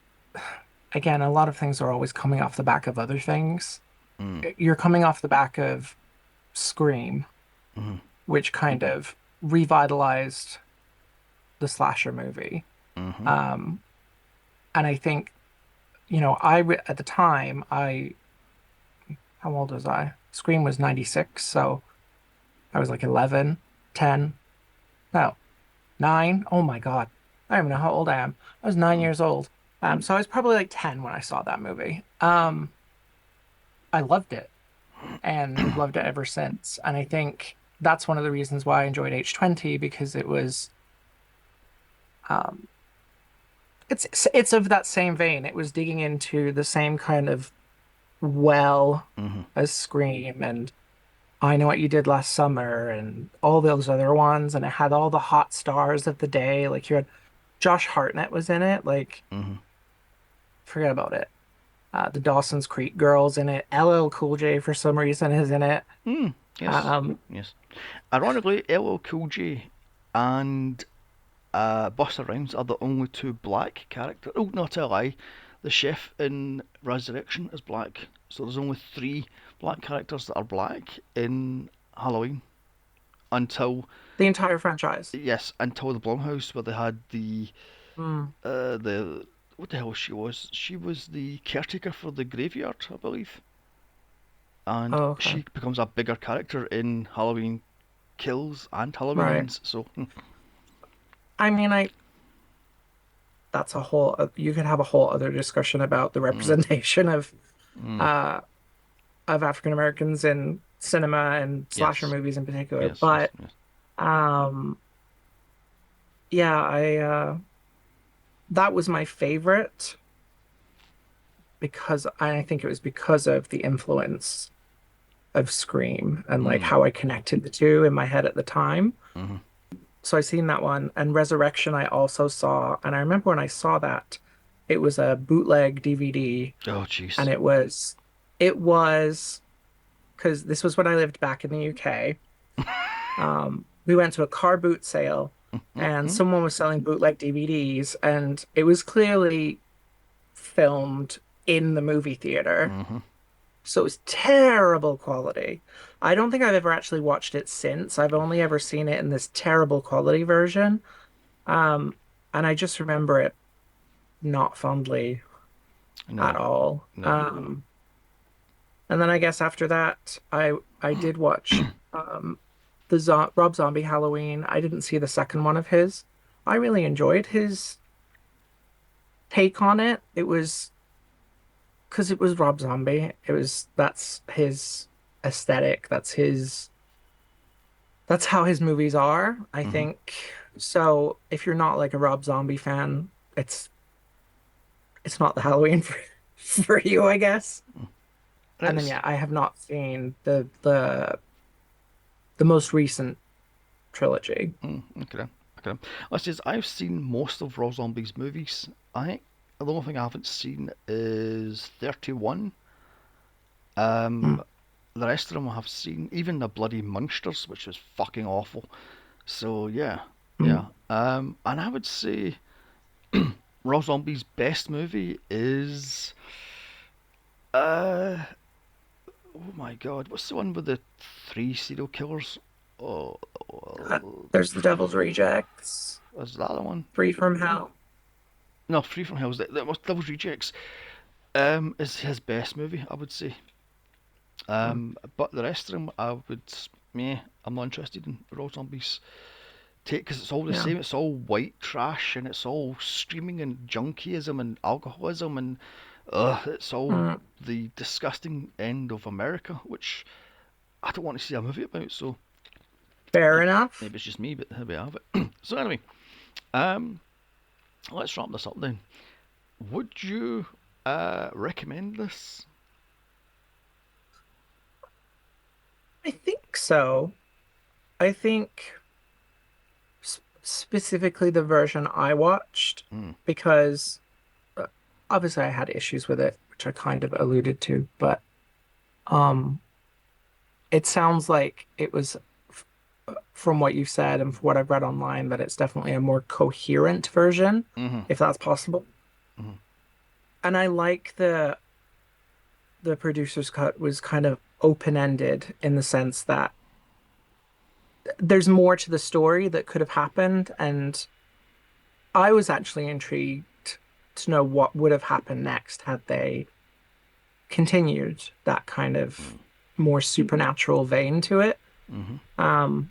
again. A lot of things are always coming off the back of other things. Mm, You're coming off the back of Scream, mm, which kind of revitalized the slasher movie. mm, Um, and I think, at the time, how old was I? Scream was 96, so I was like 11, 10, no, 9. Oh my God. I don't even know how old I am. I was 9 years old. So I was probably like 10 when I saw that movie. I loved it and have loved it ever since. And I think that's one of the reasons why I enjoyed H20 because um, it's of that same vein. It was digging into the same kind of well mm, as Scream and I Know What You Did Last Summer and all those other ones. And it had all the hot stars of the day. Like you had Josh Hartnett was in it. Like, mm. forget about it. The Dawson's Creek girls in it. LL Cool J for some reason is in it. Mm, yes, Um, yes. Ironically, LL Cool J and Busta Rhymes are the only two black characters. Oh, not a lie. The chef in Resurrection is black. So there's only three black characters that are black in Halloween until, the entire franchise. yes, until the Blumhouse where they had Mm. the what the hell she was? She was the caretaker for the graveyard, I believe, and Oh, okay. she becomes a bigger character in Halloween Kills and Halloween Right. Ends. So, I mean, that's a whole, you could have a whole other discussion about the mm, representation mm, uh, of African Americans in cinema and slasher yes, movies in particular. yes, yes, But yes. Um, yeah, I that was my favorite because I think it was because of the influence of Scream and like Mm. how I connected the two in my head at the time. Hmm. So I seen that one, and Resurrection I also saw, and I remember when I saw that, it was a bootleg DVD, Oh, and jeez. it was because this was when I lived back in the UK. We went to a car boot sale, and Mm-hmm. someone was selling bootleg DVDs, and it was clearly filmed in the movie theater. Mm-hmm. So it was terrible quality. I don't think I've ever actually watched it since. I've only ever seen it in this terrible quality version. Um, and I just remember it not fondly at No, all. no. And then I guess after that, I did watch the Rob Zombie Halloween. I didn't see the second one of his. I really enjoyed his take on it. It was because it was Rob Zombie. It was that's his aesthetic. That's how his movies are, I Mm-hmm. think. So if you're not like a Rob Zombie fan, it's not the Halloween for you, I guess. And then It's yeah, I have not seen the most recent trilogy. okay. Okay. Let's just, I've seen most of Rob Zombie's movies. I think the only thing I haven't seen is 31. Hmm. Um, the rest of them I have seen, even the bloody Munsters, which was fucking awful. So yeah, Hmm. yeah. And I would say Rob Zombie's best movie is uh oh my god, what's the one with the three serial killers? Oh, Uh, there's The Devil's Rejects, was that the one? Free from Hell. No, Free from Hell's that was Devil's Rejects. Is his best movie, I would say. Hmm. But the rest of them, I would, meh, I'm not interested in Rob Zombies take because it's all the Yeah. same. It's all white trash and it's all screaming and junkiism and alcoholism and it's all Hmm. the disgusting end of America, which I don't want to see a movie about. So Fair maybe, enough. maybe it's just me, but here we have it. So anyway, um, let's wrap this up then. Would you recommend this? I think so. I think specifically the version I watched Mm, because uh, obviously I had issues with it, which I kind of alluded to, but um, it sounds like it was from what you said and from what I've read online that it's definitely a more coherent version, mm-hmm, if that's possible. mm-hmm, And I like the producer's cut was kind of open-ended in the sense that there's more to the story that could have happened, and I was actually intrigued to know what would have happened next had they continued that kind of more supernatural vein to it. mm-hmm. Um,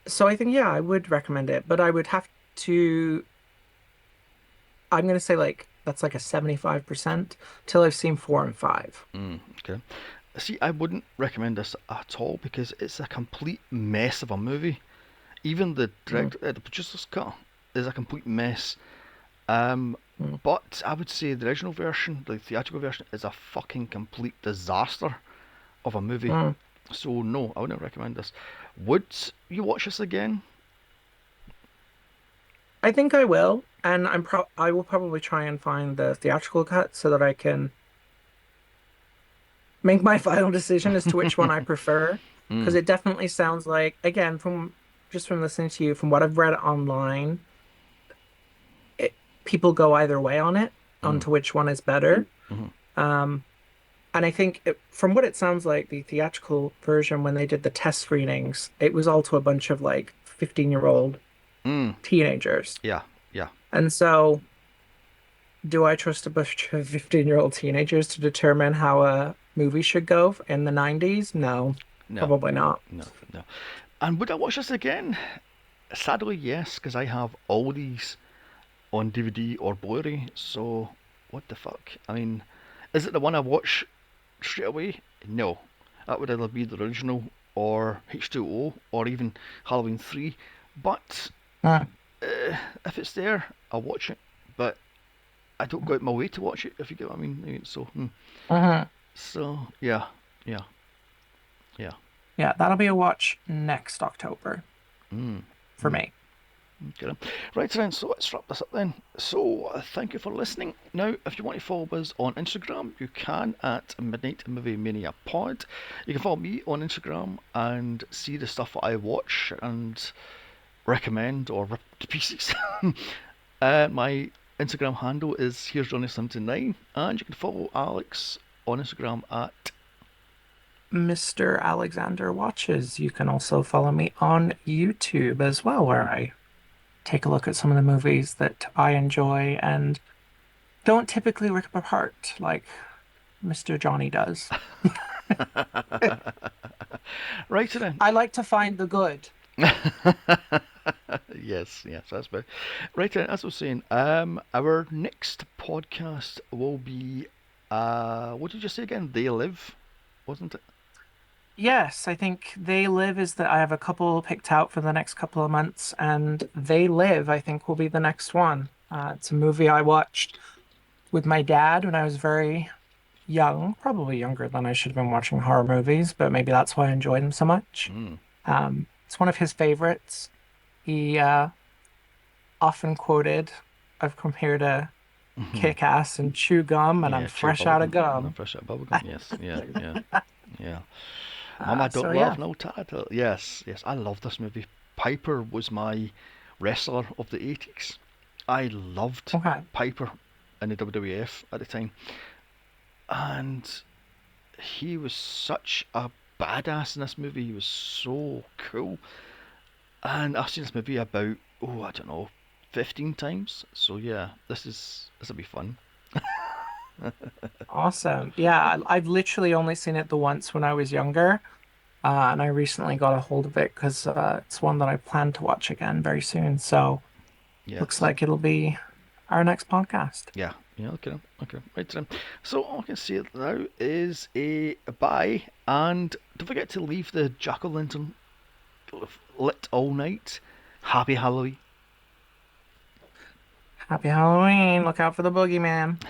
so I think, yeah, I would recommend it, but I would have to, I'm going to say like that's like a 75% till I've seen four and five. Okay. See, I wouldn't recommend this at all because it's a complete mess of a movie. Even the Mm, director, the producer's cut is a complete mess. Um, mm, but I would say the original version, the theatrical version, is a fucking complete disaster of a movie. mm. So no, I wouldn't recommend this. Would you watch this again? I think I will, and I will probably try and find the theatrical cut so that I can make my final decision as to which one I prefer. Because Mm, it definitely sounds like, again, from just from listening to you, from what I've read online, it, people go either way on it, mm, onto which one is better. mm, Um, and I think from what it sounds like, the theatrical version, when they did the test screenings, it was all to a bunch of like 15-year-old mm. teenagers. Yeah, yeah, And so, do I trust a bunch of 15-year-old teenagers to determine how a movie should go in the 90s? No, no, probably not. no, no. And would I watch this again? Sadly, yes, because I have all these on DVD or Blu-ray. So what the fuck? I mean, is it the one I watch straight away? No, that would either be the original or H2O, or even Halloween 3. But Uh, if it's there, I'll watch it. But I don't go out my way to watch it, if you get what I mean. So, uh so yeah, yeah, yeah. Yeah, that'll be a watch next October Mm, for mm. me. Okay. Right then, so let's wrap this up then. So, thank you for listening. Now, if you want to follow us on Instagram, you can at Midnight Movie Mania Pod. You can follow me on Instagram and see the stuff that I watch and recommend or rip to pieces. My Instagram handle is Here's Johnny79, and you can follow Alix on Instagram at. Mr. Alexander Watches. You can also follow me on YouTube as well, where I take a look at some of the movies that I enjoy and don't typically rip apart like Mr. Johnny does. Right then. I like to find the good. Yes, yes, that's better. Right then, as I was saying, our next podcast will be, what did you say again? They Live, wasn't it? Yes, I think They Live is that I have a couple picked out for the next couple of months, and They Live, I think, will be the next one. It's a movie I watched with my dad when I was very young, probably younger than I should have been watching horror movies, but maybe that's why I enjoyed them so much. Mm. It's one of his favorites. He often quoted, I've compared to kick ass and chew gum, and I'm Yeah, chew fresh out of bubblegum. No, gum. fresh out bubblegum. Yes, yeah, yeah, yeah. Mama So don't yeah. love no tattoo. Yes, yes, I love this movie. Piper was my wrestler of the 80s. I loved Okay. Piper in the WWF at the time, and he was such a badass in this movie. He was so cool, and I've seen this movie about, oh, I don't know, 15 times. So yeah, this'll be fun. Awesome. Yeah, I've literally only seen it the once when I was younger, and I recently got a hold of it because it's one that I plan to watch again very soon. So looks Yes. like it'll be our next podcast. Yeah, yeah, okay, okay, right then. So all I can say now is a bye, and don't forget to leave the jack-o'-lantern lit all night. Happy Halloween. Happy Halloween. Look out for the boogeyman.